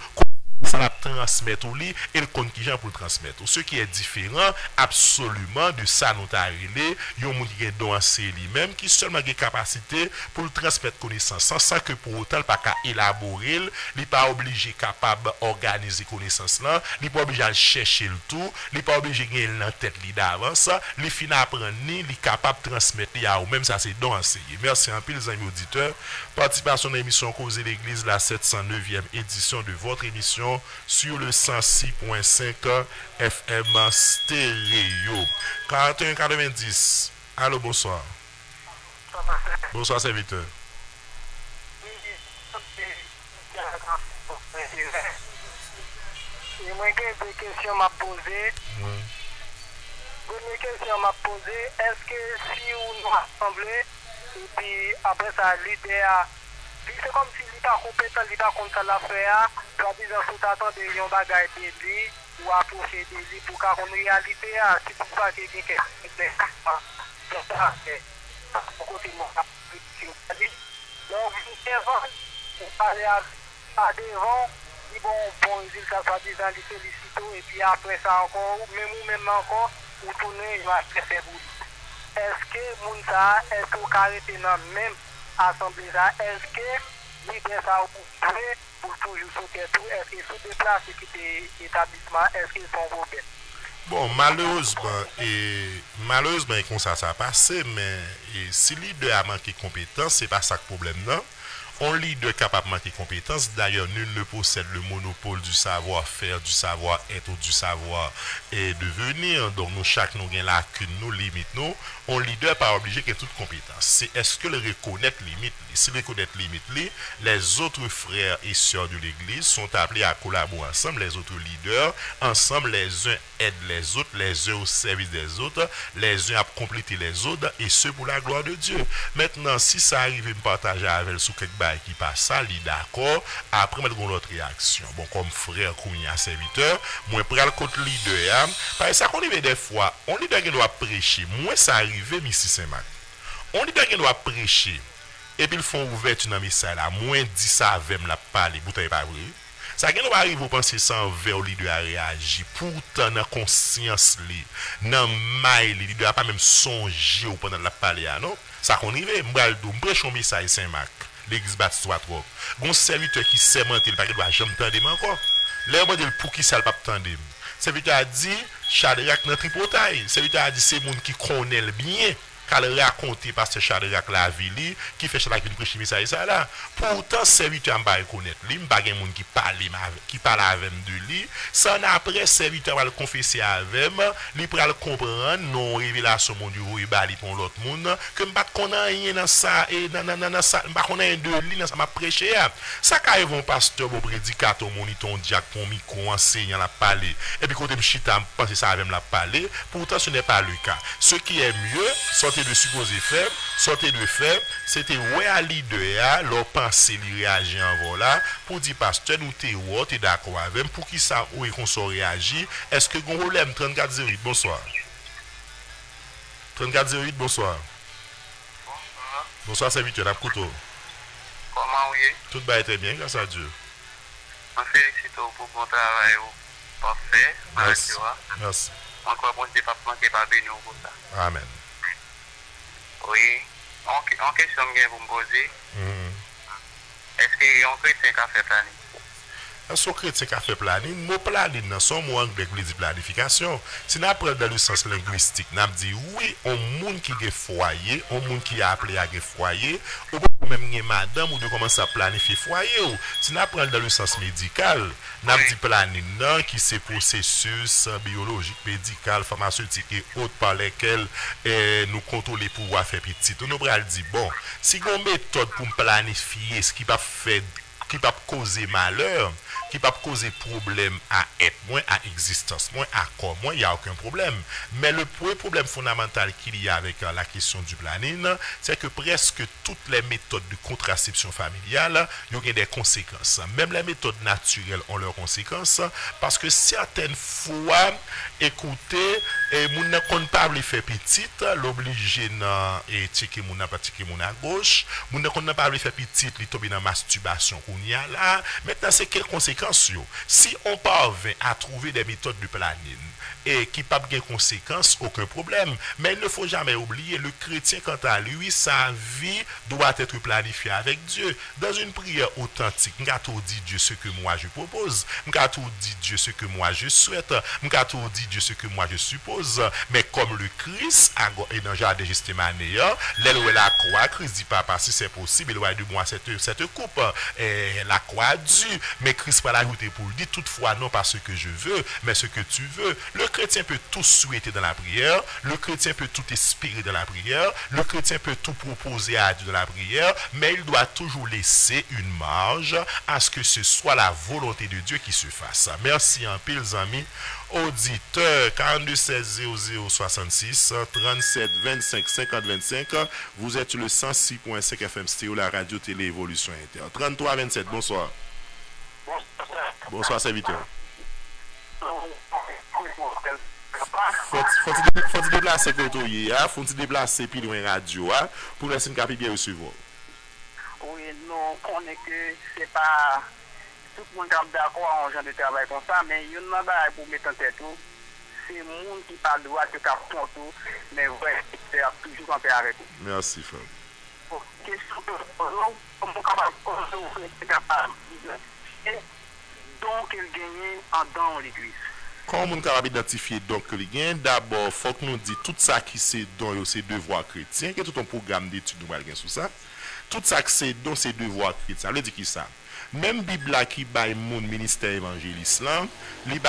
ça la transmettre au lit et le compte qui pour le transmettre. Ce qui est différent absolument de ça nous t'a relé, yon moun qui don enseigner lui-même qui seulement a capacité pour le transmettre connaissance sans que pour autant pas qu'à élaborer, il pas obligé capable organiser connaissance là, il pas obligé à chercher le tout, il pas obligé gagner dans tête li d'avance, il fin apprendre ni il capable transmettre ya ou même ça c'est don enseigner. Merci en pile les amis auditeurs. Participation à l'émission Causer l'église la 709e édition de votre émission sur le 106.5 FM stéréo 4190. Allô, bonsoir. Bonsoir, serviteur. Moi, j'ai des questions à poser. Première question m'a posé, est-ce que si on nous rassemble et puis après ça l'idée c'est comme si il n'est pas compétent, il n'est pas contre l'affaire, soit disant sous attendre de yon bagay de lui ou approcher de lui pour qu'en réalité c'est pour ça que quelqu'un est côté mon donc on parle à devant il bon résultat soit disant les félicito et puis après ça encore même encore ou tourner il va faire vous. Est-ce que Mounsa est au carré dans même assemblée là, est-ce que l'idée ça pour toujours sauter tout, est-ce que sous déplace qui établissement, est-ce qu'ils sont ouverts? Bon, malheureusement, comme ça a passé, mais si leader a manqué de compétence, c'est pas ça le problème, non? On leader capable de manquer compétence. D'ailleurs, nul ne possède le monopole du savoir-faire, du savoir-être ou du savoir et devenir. Donc, nous, chaque nous gagne lacune, nous limite nous. On leader pas obligé qu'il ait toute compétence. C'est est-ce que le reconnaître limite? Si reconnaître limite, les autres frères et sœurs de l'Église sont appelés à collaborer ensemble. Les autres leaders, ensemble, les uns aident les uns au service des autres, les uns à compléter les autres, et ce pour la gloire de Dieu. Maintenant, si ça arrive, me partager avec elle sous quelque bail qui passe ça, il est d'accord. Après, je vais l'autre réaction. Bon, comme frère, Kounia, serviteur, moi, je prends le côté leader. Parce que ça qu'on arrive des fois, on leader qui doit prêcher. Moi, ça arrive, ici, Saint-Marc. On leader qui doit prêcher. Et puis, ils font ouverture dans le message là. Moi, dit ça avec la parler, bouteille pas vrai. Ça qui nous arrive au penser ça envers le leader à réagir. Pourtant, dans la conscience, dans le mail, le leader n'a pas même songé pendant la parler, non? Ça qu'on arrive, je prêche un message Saint-Marc, l'église baptiste 3. Bon serviteur qui s'est menté, il ne doit jamais t'entendre encore. Là, on dit pour qui ça ne va pas t'entendre. Serviteur a dit, Shadrach dans tripotail. Serviteur a dit, c'est le monde qui connaît le bien. Qu'elle raconte parce que Shadrach la ville qui fait Shadrach prêcher message ça là. Pourtant serviteur m'a connaître lui, pas gen monde qui parle avec de lui. Ça après serviteur va le confesser avec, lui pour le comprendre non révélation mon Dieu ou bali pour l'autre monde que m'pas connait rien dans ça et dans ça m'pas connait de lui dans ça m'a prêcher. Ça quand vont pasteur bon prédicateur moniton diacre pour micro enseignant la parler et puis côté m'chita penser ça avec la parler. Pourtant ce n'est pas le cas. Ce qui est mieux de supposer faire, sortez de faire, c'était ouais à leader, leur pensée, lui réagir en voilà, pour dire pasteur, nous t'es d'accord avec, pour qui ça, où qu'on soit réagir, est-ce que vous problème 3408, bonsoir. 3408, bonsoir. Bonsoir, serviteur, la couteau. Comment oui? Tout va très bien, grâce à Dieu. Je félicite pour bon travail, parfait. Merci. Merci. Encore bon Dieu, pas manquer pas béni pour ça. Amen. Oui, en question que vous me posez, est-ce qu'il y a un chrétien qui a fait planning? Son chrétien qui a fait planning, mot planning dans son mot anglais qui dit planification. Si nous apprenons dans le sens linguistique, nous dit oui, un monde qui a foyer, un monde qui a appelé à foyer, ou même madame ou de commencer à planifier foyer. Si nous apprenons dans le sens médical, nous dit planning qui c'est processus biologique, médical, pharmaceutique et autres par lesquels nous contrôlons les pouvoirs faire petit. Nous allons dire bon, si on a une méthode pour planifier ce qui va faire qui peut causer malheur, qui peut causer problème à être moins, à existence moins, à corps moins, il n'y a aucun problème. Mais le premier problème fondamental qu'il y a avec la question du planning, c'est que presque toutes les méthodes de contraception familiale, il y a des conséquences. Même les méthodes naturelles ont leurs conséquences, parce que certaines fois, écoutez, mon ne compte pas les faire petite, l'obligé et tirer mon à gauche, mon ne compte pas les faire petite, il tombe dans masturbation. Là, maintenant, c'est quelles conséquences? Si on parvient à trouver des méthodes de planning et qui pas de conséquences, aucun problème. Mais il ne faut jamais oublier, le chrétien, quant à lui, sa vie doit être planifiée avec Dieu. Dans une prière authentique, m'gato dit Dieu ce que moi je propose, m'gato dit Dieu ce que moi je souhaite, m'gato dit Dieu ce que moi je suppose. Mais comme le Christ, et dans le jardin de Gethsémane, l'aile où la croix, Christ dit papa, si c'est possible, il va de moi cette coupe. La croix a dû, mais Christ va l'ajouter pour lui dire toutefois non pas ce que je veux, mais ce que tu veux. Le chrétien peut tout souhaiter dans la prière, le chrétien peut tout espérer dans la prière, le chrétien peut tout proposer à Dieu dans la prière, mais il doit toujours laisser une marge à ce que ce soit la volonté de Dieu qui se fasse. Merci en pile, amis. Auditeur 42 16 00 66 37 25 50 25. Vous êtes le 106.5 FM Stéo, la radio télé évolution inter. 33 27, bonsoir. Bonsoir, serviteur. Faut-il déplacer côté, faut-il déplacer puis loin radio pour laisser une capille bien recevoir. Oui, non, on est que c'est pas tout le monde est d'accord en genre de travail comme ça, mais il y a une chose pour mettre en tête tout. C'est le monde qui parle de droit de carton tout, mais ouais, c'est toujours en paix arrêté. Merci, frère. Question de comment on capable donc il gagne en dans l'église. Comment on peut identifier donc le gain? D'abord, il faut que nous disions tout ça qui c'est dans ces devoirs chrétiens, que tout un programme d'études nous va sur ça. Tout ça que c'est don, c'est devoir chrétien. Ça veut dire qui ça? Même Bible là qui baille mon ministère évangéliste là, li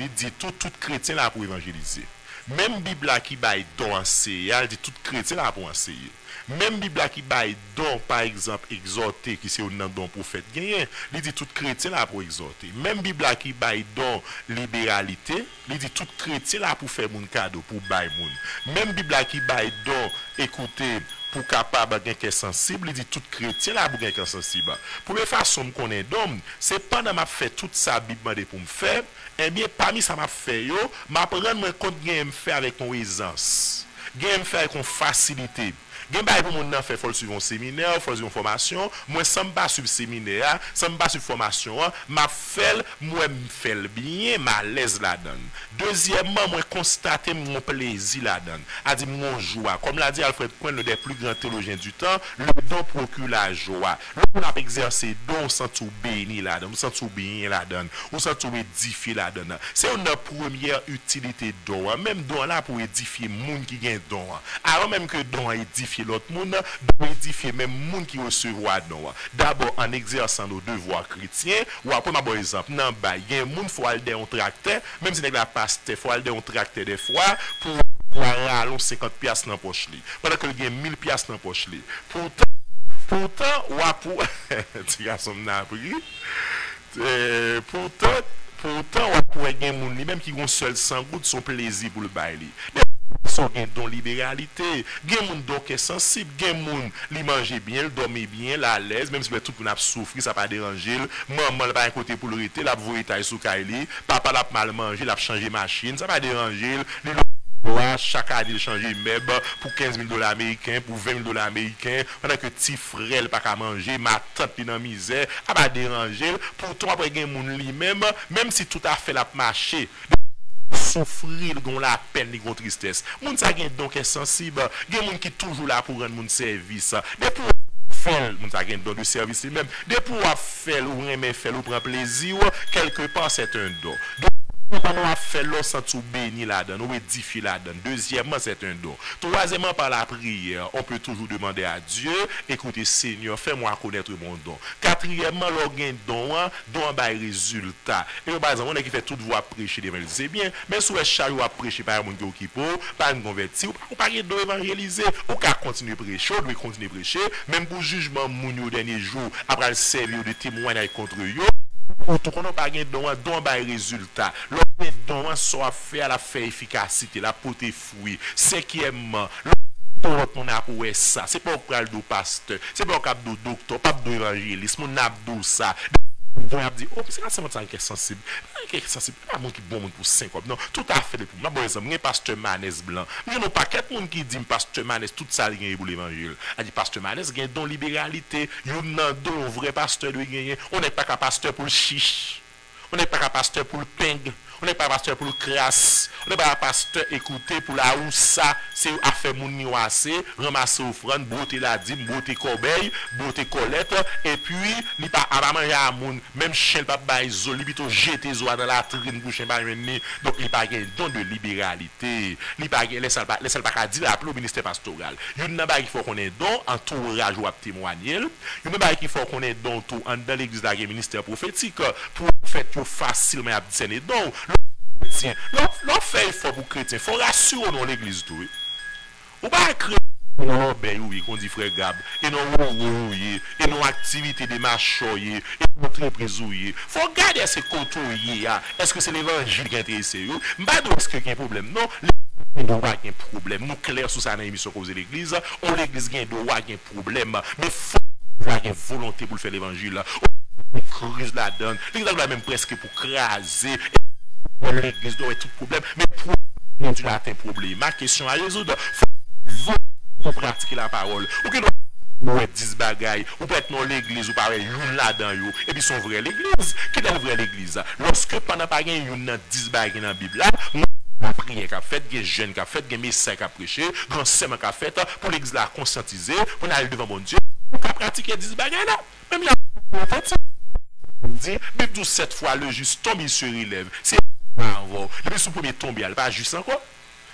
dit tout chrétien là pour évangéliser. Même Bible là qui baille don enseigner, elle dit tout chrétien là pour enseigner. Même Bible qui baille don par exemple exhorter qui c'est un nom don prophète gagné, il dit tout chrétien là pour exhorter. Même Bible qui baille don libéralité, il dit tout chrétien là pour faire mon cadeau pour bailler moun. Même Bible qui baille don écouter pour capable de être sensible, il dit tout chrétien là pour être sensible. Pour les façons qu'on est d'homme, c'est pendant m'a fait toute ça Bible pour me faire, eh bien parmi ça m'a fait yo, m'a prendre moi compte gain me faire avec une aisance. Gain me faire avec une facilité. Gen bay pour moun nan fait faut suivre un séminaire, faut suivre une formation, moi ça me pas suivre séminaire, ça me pas suivre formation, m'a fait moi me fait bien, m'a l'aise la donne. Deuxièmement, moi constater mon plaisir la donne. A dit mon joie, comme l'a dit Alfred Coin, le des plus grands théologiens du temps, le don procure la joie. On a exercé don sans tout bénir la donne, sans tout bien la donne, ou sans tout édifier la donne. C'est une première utilité don, même don là pour édifier moun qui gagne don. Avant même que don édifier l'autre monde, doit édifier même monde qui recevoir don. D'abord en exerçant nos devoirs chrétiens, ou après par exemple, nan ba, il y a un monde faut aller dans un tracteur, même si n'est pas pasteur, faut aller dans un tracteur des fois pour aller 50 pièces dans poche li. Pendant que il y a 1000 pièces dans poche li. Pourtant ou pour tu as son appris. Pourtant on pourrait gagner moun li même qui gon seul sans goût son plaisir pour le bailler. Son gen don libéralité, gen moun don qui est sensible, gen moun li manger bien, dormir bien, la l'aise, même si tout pour n'a souffrir, ça pas déranger, maman pas un côté pour le rester, la voyer taille sous kaili, papa l'a mal manger, l'a changer machine, ça pas déranger, chaque année changer meuble pour $15,000 américains, pour $20,000 américains, pendant que petit frère pas qu'à manger, ma tante est dans misère, ça pas déranger, pourtant après gen moun li même si tout a fait la marcher souffrir gon la peine li gon tristesse moun sa gen donc est sensible gen moun qui toujours là pour rendre moun service de pour faire moun sa gen don de service même de pour faire ou aimer faire ou prendre plaisir quelque part c'est un don. Pendant à faire l'eau sans tout bénir la donne, ou édifier la donne. Deuxièmement, c'est un don. Troisièmement, par la prière, on peut toujours demander à Dieu, écoutez Seigneur, fais-moi connaître mon don. Quatrièmement, l'organe don par résultat. Et par exemple, on est qui fait toute voix prêcher d'évangéliser, c'est bien, mais si vous chariot à prêcher par un monde qui par une converti, ou pas de évangéliser, ou qu'à continuer à prêcher, ou continuer à prêcher, même pour jugement moun au dernier jour, après le servir de témoignage contre eux. Ou tout qu'on n'a pas gagné don par résultat. L'autre don soit fait à la fait efficacité, la porter fruit. Cinquièmement, on a pour ça. C'est pas pour le pasteur, c'est pas pour le docteur, pas pour l'évangéliste, on a pour ça. On a dit, oh, c'est là c'est qui est sensible. Qui est sensible, pas mon qui bon monde pour 5 ans. Non, tout à fait pour moi. Bon exemple, un pasteur Manès blanc. Mais non pas quatre monde qui dit pasteur Manès tout ça gagne pour l'évangile. A dit pasteur Manès gagne don libéralité, yon nan don vrai pasteur de gagner. On n'est pas qu'un pasteur pour le chiche. On n'est pas qu'un pasteur pour le ping. On n'est pas pasteur pour le crasse. On n'est pas pasteur écouter pour la oussa. C'est à faire mon assez, ramasser offrande, beauté la dîme, beauté corbeille, beauté colette. Et puis, il pas à manger à moun. Même chien pas bail zo, il plutôt jeter zo dans la trine pour chien pas venir. Donc, il pas un don de libéralité. Il pas laisse pas dire appeler au ministère pastoral. Il n'a pas qu'il faut qu'on ait don entourage ou à témoigner. Il n'a pas qu'il faut qu'on ait don tout en dans l'église d'un ministère prophétique pour faire tout facilement à discerner don. Chrétien, l'on fait effort pour chrétien, faut rassurer dans l'église tout. Ou pas créer non ben oui qu'on dit frère Gab et non oui et non activité de marchoyer et entreprise oui. Faut garder ces contours est-ce que c'est l'évangile qui intéresse vous? Pas est-ce qu'il y a un problème non. Il doit avoir un problème. Nous clair sur ça dans l'émission cause de l'église, on l'église gagne doit avoir un problème mais faut avoir une volonté pour faire l'évangile. On creuse la donne. L'église doit même presque pour craser. L'église doit être tout problème, mais pour nous tu as un problème. Ma question à résoudre, faut pratiquer la parole. Ou que nous 10 bagailles, ou peut-être dans l'église, ou pareil, une là-dedans, et puis son vrai l'église. Qui est la vraie l'église? Lorsque pendant pas une 10 bagailles dans la Bible, la prière qu'a fait, des jeunes qu'a fait, des messages qu'a prêché, grand serment qu'a fait, pour l'église la conscientiser, pour aller devant mon Dieu, pour pratiquer 10 bagailles là. Même la fait ça. Dit, mais 7 fois le juste tombe, il se relève. C'est avant. Depuis son premier tombé, elle pas juste encore.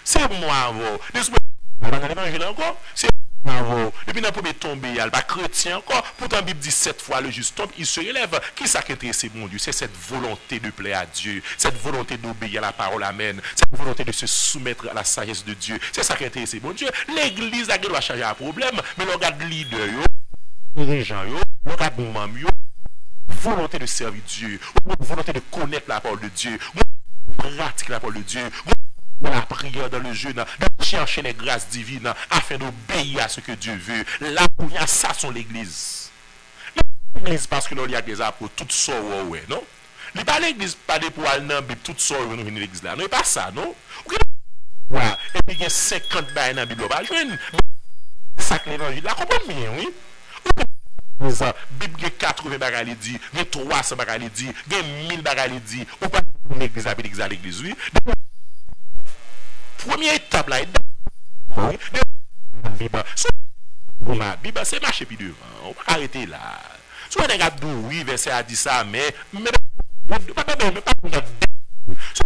C'est moi avant. Depuis son premier l'évangile encore. C'est Et puis dans le premier tombé, il n'y a pas chrétien encore. Pourtant, la Bible dit 7 fois le juste tombe, il se relève. Qui ça qui intéresse mon Dieu? C'est cette volonté de plaire à Dieu, cette volonté d'obéir à la parole, amen. Cette volonté de se soumettre à la sagesse de Dieu. C'est ça qui intéresse mon Dieu. L'église, elle doit changer un problème, mais le regarde leader, dirigeant, le regarde membre, volonté de servir Dieu, volonté de connaître la parole de Dieu, pratiquer la parole de Dieu. La prière dans le jeûne, de chercher les grâces divines afin d'obéir à ce que Dieu veut. Là où il y a ça, sont l'église. L'église, parce que là, il y a des apôtres, tout ça, ouais, non? Il n'y a pas l'église, pas des poils, non, mais tout ça, nous venons l'église là. Non, il n'y a pas ça, non? Et puis il y a 50 bails dans la Bible, c'est ça que l'évangile, là, comprenez bien, oui? La Bible a 80 bagages dit, il y a 300 bagages dit, il y a 1000 bagages dit, ou pas l'église à l'église, oui? Première étape là, la Bible, c'est marcher puis devant. On va arrêter là. Soit on regarde oui, verset a dit ça, mais si on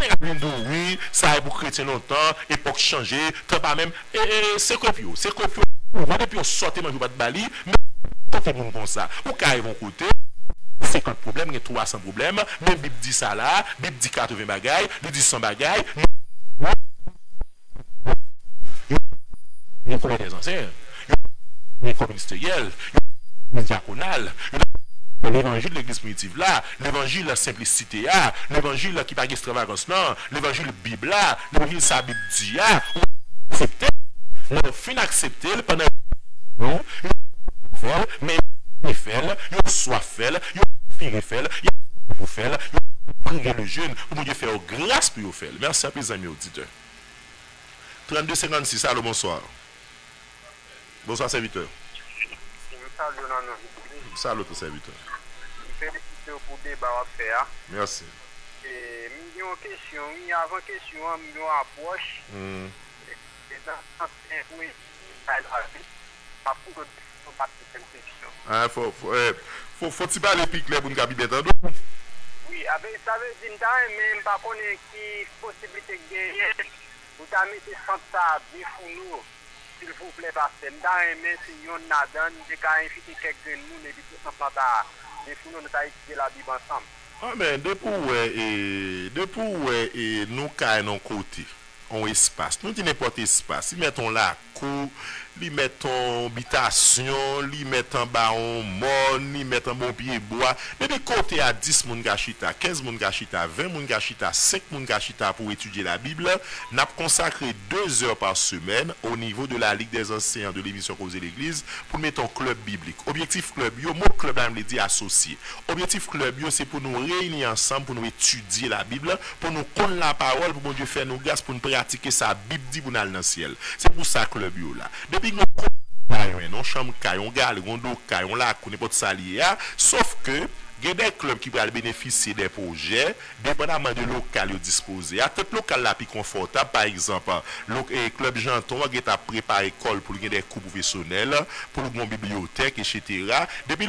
regarde oui, ça a pour chrétien longtemps, époque changée, tant pas même, c'est copio. Depuis on sort, on joue pas de bali, mais tant que monde comme ça, ou quand ils vont côté, 50 problèmes, il y a 300 problèmes, même Bible dit ça là, Bible dit 80 bagailles, Bible dit 100 bagailles. Les collègues des anciens, les ministériels, les diaconales, l'évangile de l'église primitive là, l'évangile de la simplicité là, l'évangile qui pas extravagance non, l'évangile Bible là, l'évangile sa Bible dit là, accepter, on fin accepter pendant non, mais il fait, il soit fait, il fin fait, il pour faire, il prier le jeûne, pour Dieu faire grâce pour faire. Merci à mes amis auditeurs. 32-56, allô, bonsoir. Bonsoir, serviteur. Salut, ton serviteur. Félicitations pour le débat à faire. Merci. Et une question, avant question, une approche. Et dans oui, pas pour faut-il parler plus clair pour nous capter d'entendre? Oui, ça veut dire même pas connaître qui possibilité de gagner. Vous avez mis ça bien pour nous. S'il vous plaît, parce que mais si on a donné des cas infinis quelques nous les tout simplement des pour nous étudier la Bible ensemble. Ah ben depuis nous caille non côté on espace. Nous dit n'importe espace, ils mettons la cour, ils mettons habitation, ils mettent en bas en mort, ils mettent en bon pied bois. Depuis côté à 10 moun gachita, 15 moun gachita, 20 moun gachita, 5 moun gachita pour étudier la Bible, n'a consacré 2 heures par semaine au niveau de la Ligue des enseignants de l'émission Causer l'Église pour mettre un club biblique. Objectif club yo, mon club là me dit associé. Objectif club yo c'est pour nous réunir ensemble pour nous étudier la Bible, pour nous connaître la parole, pour bon Dieu faire nous grâce pour nous pratiquer sa Bible dit pour nous aller dans le ciel. C'est pour ça club yo là. Depuis que nous chambre caille, on gale, on do caille, on la connaît pas de salier, sauf que il y a des clubs qui peuvent bénéficier des projets, dépendamment de local disposé. À tout local là plus confortable, par exemple, le club Janton a préparé école pour des cours professionnels, pour une bibliothèque, etc. Depuis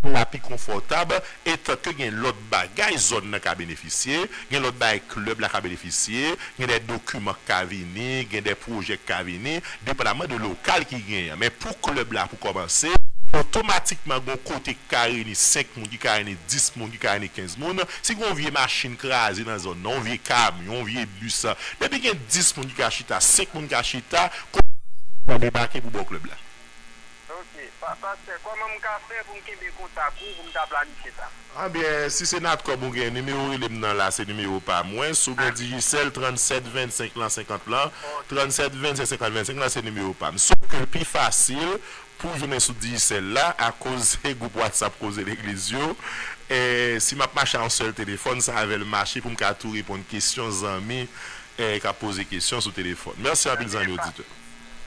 la plus confortable, et que il y a l'autre bagaille zone qui a bénéficié, il y a l'autre bagaille club qui a bénéficié, il y a des documents qui a venir, il y a des projets qui a venir, dépendamment de local qui gagne. Mais pour club là, pour commencer, automatiquement, bon côté carré, 5 moun, qui carré 10 moun, qui carré 15 moun, si on vient machine crasée dans la zone, on vient camion, on vient bus, depuis qu'il y a 10 moun qui cachita, 5 moun qui cachita, on débarquer pour bon club là. Ok, parce que comment on peut faire pour me contact pour me planifier ça? Ah bien, si c'est notre comme on numéro il est là, c'est numéro pas moins, sous le digicel 37 25 là 50 là, 37 25 50 25 là c'est numéro pas. Sauf que le plus facile pour venir sous digicel là à cause du groupe WhatsApp causer l'église et si m'a marché en seul téléphone ça avait le marché pour me tout répondre questions amis et qu'a poser questions sur téléphone. Merci à les amis auditeurs.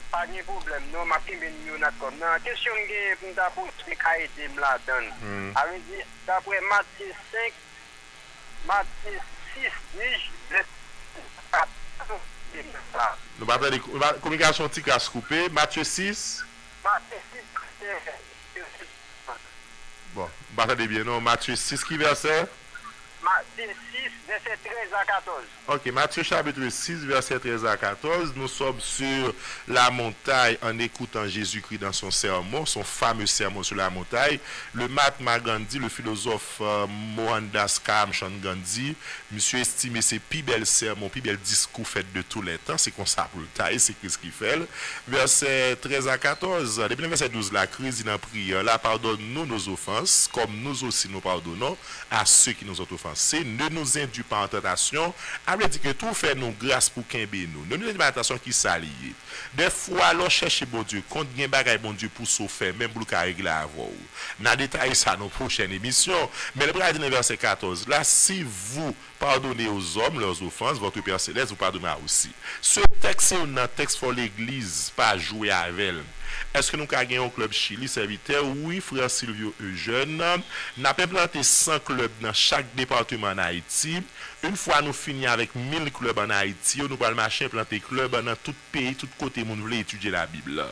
Pas de problème, non, ma fille est d'accord. La question que je vais poser, c'est qu'il y a la donne. Avec dit, d'après Matthieu 5, Matthieu 6, nous va faire des communications ticas coupées. Matthieu 6. Matthieu 6, bon, battez bien, non, Matthieu 6 qui verset? Matthieu 6, verset 13 à 14. Ok, Matthieu chapitre 6, verset 13 à 14. Nous sommes sur la montagne en écoutant Jésus-Christ dans son sermon, son fameux sermon sur la montagne. Le Mahatma Gandhi, le philosophe Mohandas Karamchand Gandhi, monsieur estimé ses plus belles sermons, plus belles discours faits de tous les temps. C'est comme ça pour le tailler, c'est ce qu'il fait. Verset 13 à 14. Depuis le verset 12, la crise dans la prière, là, pardonne-nous nos offenses, comme nous aussi nous pardonnons à ceux qui nous ont offensés. Ne nous induis pas en tentation. Elle dit que tout fait nous grâce pour qu'un nous. Ne nous induis pas en tentation qui s'allie. Des fois, l'on cherche bon Dieu, quand il y a un bagage bon Dieu pour souffrir, même pour le régler avant. Nous détaillé ça dans nos prochaines émissions. Mais le verset dit verset 14, là, si vous pardonnez aux hommes leurs offenses, votre Père Céleste vous pardonnera aussi. Ce texte, c'est un texte pour l'Église, pas jouer avec elle. Est-ce que nous avons gagné un club Chili serviteur? Oui, frère Silvio Eugène. Nous avons implanté 100 clubs dans chaque département en Haïti. Une fois nous finissons avec 1000 clubs en Haïti, nous allons marcher implanter clubs dans tout pays, tout côté, nous voulons étudier la Bible.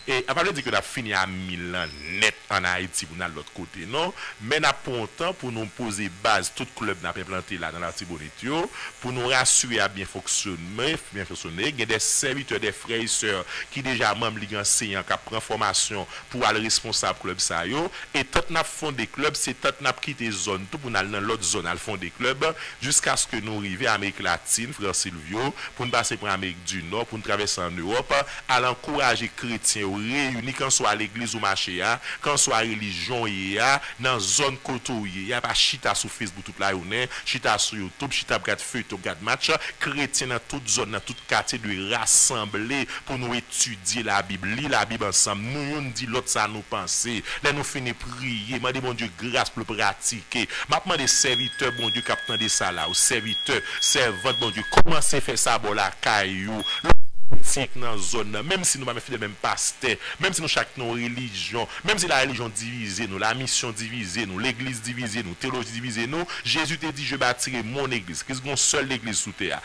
Et à part de dire que nous avons fini à 1000 net en Haïti pour nous de l'autre côté, non? Mais nous avons un temps pour nous poser base, tout club nous avons implanté là dans la Tibonitio, pour nous rassurer à bien fonctionner. Il y a des serviteurs, des frères et sœurs qui déjà membres de enseignants qui prennent formation pour aller responsable club ça yo. Et tout n'a fond des clubs, c'est tout n'a quitté zone tout pour aller dans l'autre zone à fond des clubs jusqu'à ce que nous arrivions à Amérique latine, frère Silvio, pour nous passer pour l'Amérique du Nord, pour nous traverser en Europe, à l'encourager chrétiens réunis, quand soit à l'église ou marché, quand soit à religion, dans la zone côté, il n'y a pas chita sur Facebook toute la journée, chita sur YouTube, chita pour feu, pour match, chrétiens dans toute zone, dans toute quartier, de rassembler pour nous étudier la Bible, lire la Bible ensemble. Nous dit l'autre ça nous penser. Là nous finissons prier, m'a dit mon Dieu grâce pour le pratiquer. M'a demandé serviteurs bon Dieu captant de ça là, ou serviteurs, servantes bon Dieu, comment c'est fait ça bon la caillou. Dans la zone, même si nous ne sommes pas le même pasteur, même si nous chaque nos religions, même si la religion divisée nous, la mission divisée nous, l'église divisée nous, théologie divisée nous, Jésus te dit je bâtirai mon église, qu'est-ce qu'on seule l'église sous terre.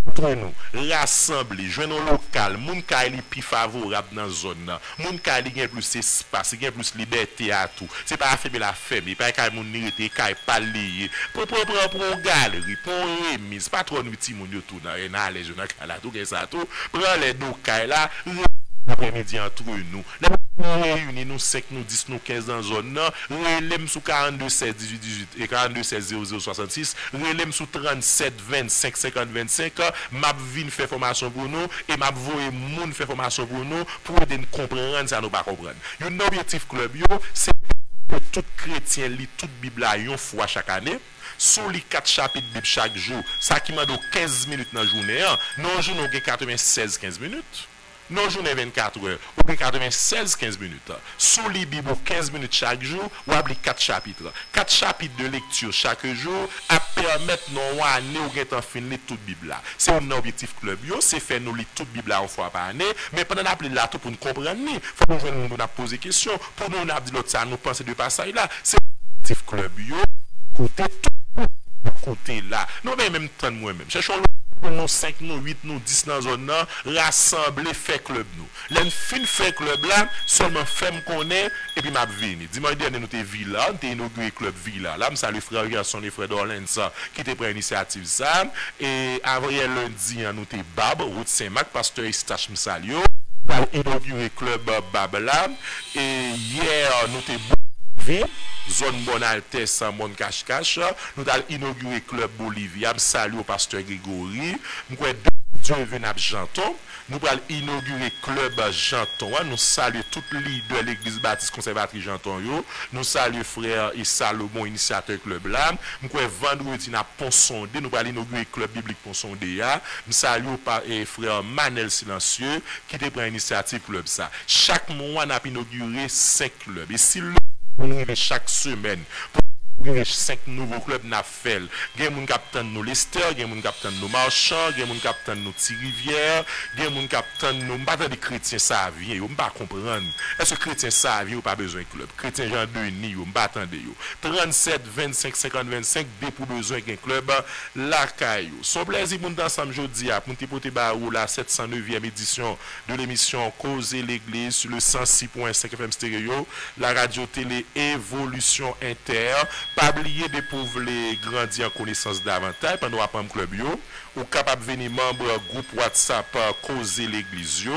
Entre nous, rassembler, joindre nos local, moun ka li pi favorable dans zone là. Moun ka li gen plus espace, gen plus liberté à tout. C'est pas affaiblir la femme, pas ka moun nirete, ka pas lié. Pour galerie, pour remise, pas trop petit moun yo tout dans les jeunes là tout ça tout. Prends les deux ka là après-midi entre nous. Nous réunis, nous 5, nous 10, nous 15 dans la zone, relève sous 42 16 18 18 et 42 16 00 66, relève sous 37 25 50 25, m'a vinn faire formation pour nous et m'a voyer moun faire formation pour nous pour aider nous comprendre ça nous pas comprendre. Un objectif club yo, c'est que tout chrétien lit toute Bible à une fois chaque année. Sous les 4 chapitres de Bible chaque jour, ça qui m'a donné 15 minutes dans la journée, non journée 96 15 minutes. Non journée 24 heures, ou 96 15 minutes. Sous les Bibles 15 minutes chaque jour, ou appliquer 4 chapitres. 4 chapitres de lecture chaque jour à permettre nos années ou get en fin lire toute Bible là. C'est un objectif club yo, c'est faire nous lire toute Bible là une fois par année, mais pendant d'appeler là tout pour nous comprendre, faut nous poser questions, pour nous dire l'autre ça nous penser de passage là, c'est objectif club yo, côté tout côté là. Non mais même temps moi-même. Cherchons nous 5, nous 8, nous 10 dans la zone, rassembler, faire club nous. L'un fin fait club là, seulement femme qu'on est, et puis m'a vini. Dimanche dernier, nous t'es villa, nous t'es inauguré club villa. Là, nous les frères garçons, les frères d'Orlens, qui t'es pris l'initiative ça. Et avant lundi, nous t'es Bab, route Saint-Marc, pasteur Eustache Msalio, nous inauguré club Bab là. Et hier, nous t'es zone Bonalte sans mon cache-cache. Nous avons inauguré Club Bolivia. Salut au pasteur Grégory. Nous avons Dieu venu à Janton. Nous allons inaugurer Club Janton. Nous saluons tout leader de l'église baptiste conservatrice Janton. Nous saluons frère et Salomon, initiateur club là. Nous avons vendredi à Pont-Sondé. Nous allons inaugurer Club biblique Pont-Sondé. Nous saluons frère Manel Silencieux qui te prend initiative club ça. Chaque mois, nous avons inauguré 5 clubs. Et si chaque semaine pour 5 nouveaux clubs n'a fait. Il y a des capitaines nous Lester, il y a des capitaines nous Marchand, il y a des capitaines nous Thirivière, il y a des capitaines nous pas des chrétiens ça vient, on pas comprendre. Est-ce que chrétien ça vient ou pas besoin de club? Chrétien Jean Denis, on pas attendre yo. 37 25 50 25 dès pour besoin d'un club la caillou. Son plaisir pour nous ensemble aujourd'hui pour nous porter barou la 709e édition de l'émission Causer l'église sur le 106.5 FM stéréo, la radio télé Évolution Inter. Pas oublier de pouvoir grandir en connaissance davantage pendant apprendre club yo. Ou capable venir membre groupe WhatsApp causer l'église yo.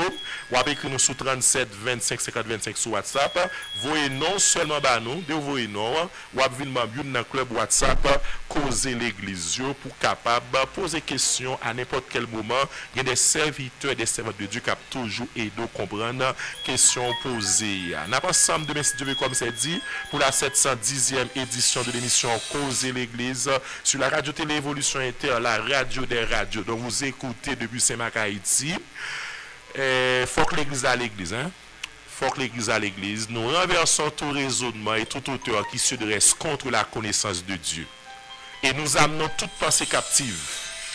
Ou avec nous sous 37 25 50 25 sur WhatsApp. Voyez non seulement bah nous, de voyez non. Ou venir membre dans club WhatsApp causer l'église yo pour capable poser question à n'importe quel moment. Il y a des serviteurs et des servantes de Dieu qui ont toujours aidé à comprendre question posée. N'a pas ensemble demain si Dieu veut comme c'est dit pour la 710e édition de l'émission Causer l'église sur la radio télé Évolution Inter, la radio des radios. Donc vous écoutez depuis Saint-Marc Haïti. Faut que l'église à l'église, hein? Faut que l'église à l'église. Nous renversons tout raisonnement et tout auteur qui se dresse contre la connaissance de Dieu. Et nous amenons toute pensée captive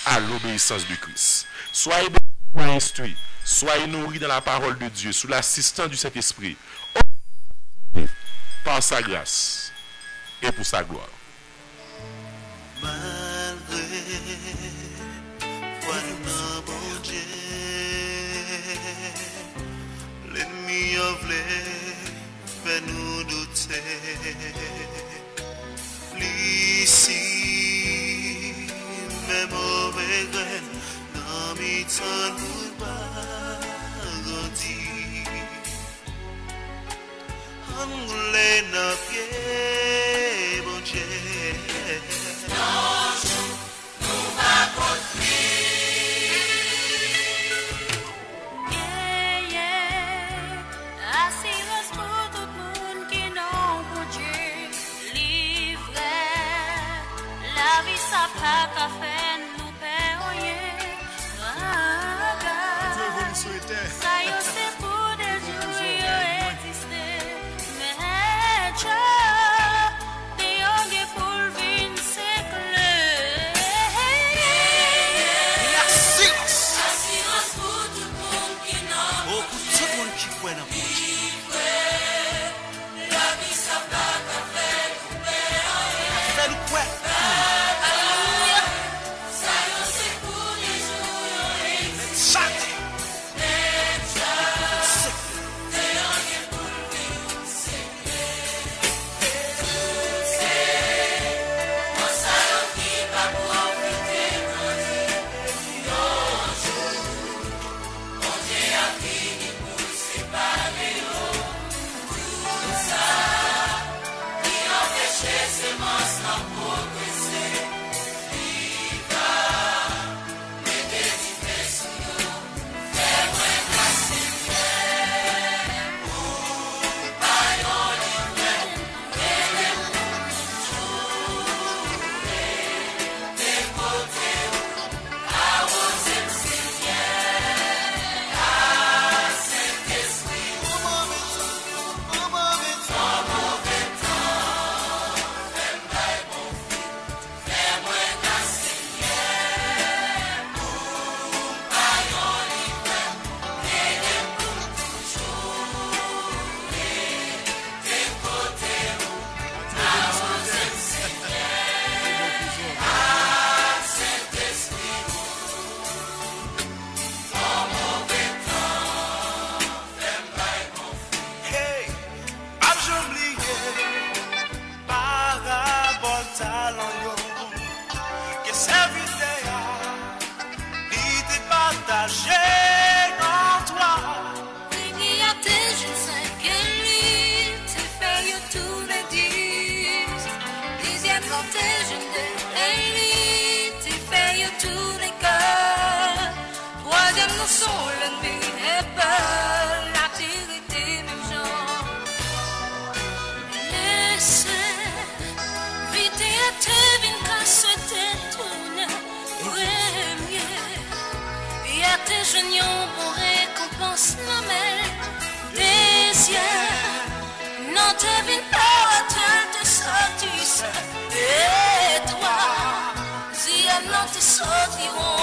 à l'obéissance de Christ. Soyez instruits, soyez nourris dans la parole de Dieu, sous l'assistance du Saint-Esprit, par sa grâce et pour sa gloire. Malgré voilà bon Dieu, l'ennemi a voulu faire nous douter. Ici, mes mauvais graines, dans mes temps nous bagandis. On voulait nos pieds, bon Dieu. Pour récompense nommelle des cieux, non te vine pas te sortis et toi, si non te sortiront.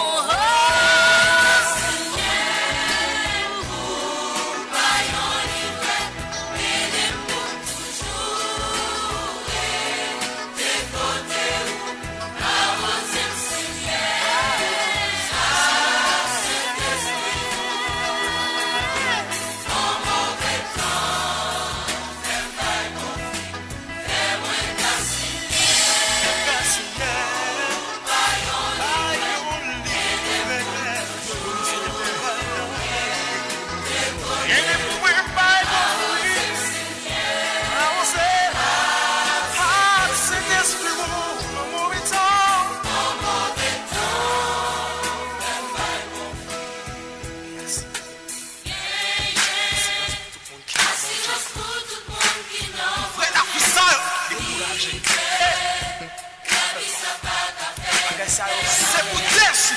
ça, c'est pour dessus.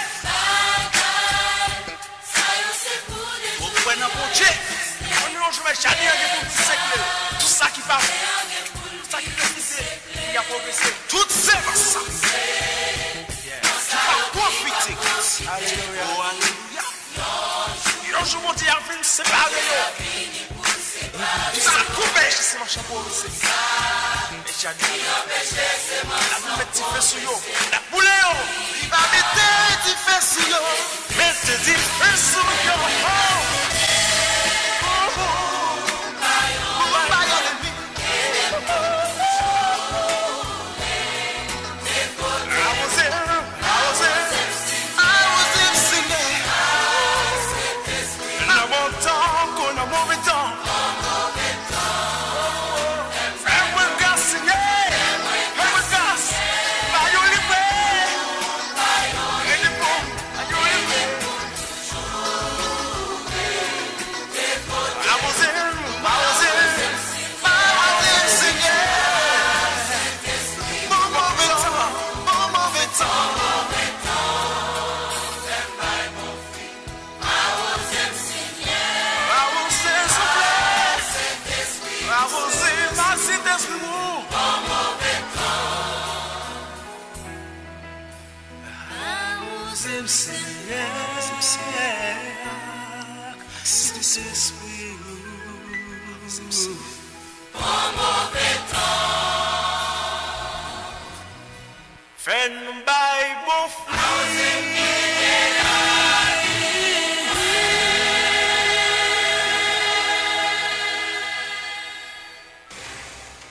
Vous prenez un ponché, on nous joue chaque tout ça qui parle, tout ça qui fait il y a progressé, tout c'est ça. Tu vas profiter. Alléluia. Il a joué mon diable, c'est pas rien. Ça coupé, c'est mon chapeau. La mettre feu sur yo, la boule yo, il va mettre du feu sur yo, mettre du feu sur yo.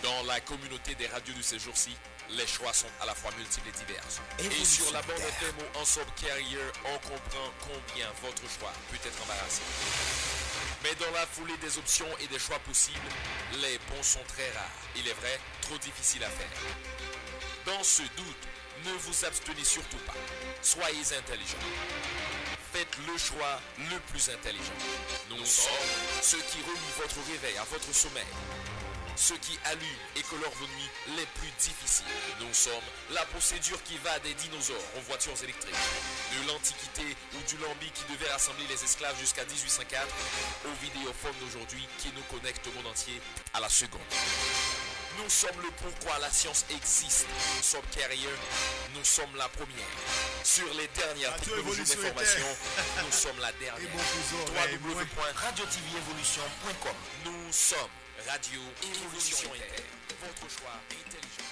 Dans la communauté des radios de ces jours-ci, les choix sont à la fois multiples et divers. Et sur la bande FM ou Ensemble Carrier, on comprend combien votre choix peut être embarrassant. Mais dans la foulée des options et des choix possibles, les bons sont très rares. Il est vrai, trop difficiles à faire. Dans ce doute, ne vous abstenez surtout pas. Soyez intelligents. Faites le choix le plus intelligent. Nous sommes ceux qui relient votre réveil à votre sommeil. Ceux qui allument et colorent vos nuits les plus difficiles. Nous sommes la procédure qui va des dinosaures aux voitures électriques, de l'Antiquité ou du lambi qui devait rassembler les esclaves jusqu'à 1804, aux vidéophones d'aujourd'hui qui nous connectent au monde entier à la seconde. Nous sommes le pourquoi la science existe. Nous sommes Carrier, nous sommes la première. Sur les dernières technologies d'information, nous sommes la dernière. www.radiotvévolution.com. Nous sommes Radio Évolution Inter. Votre choix intelligent.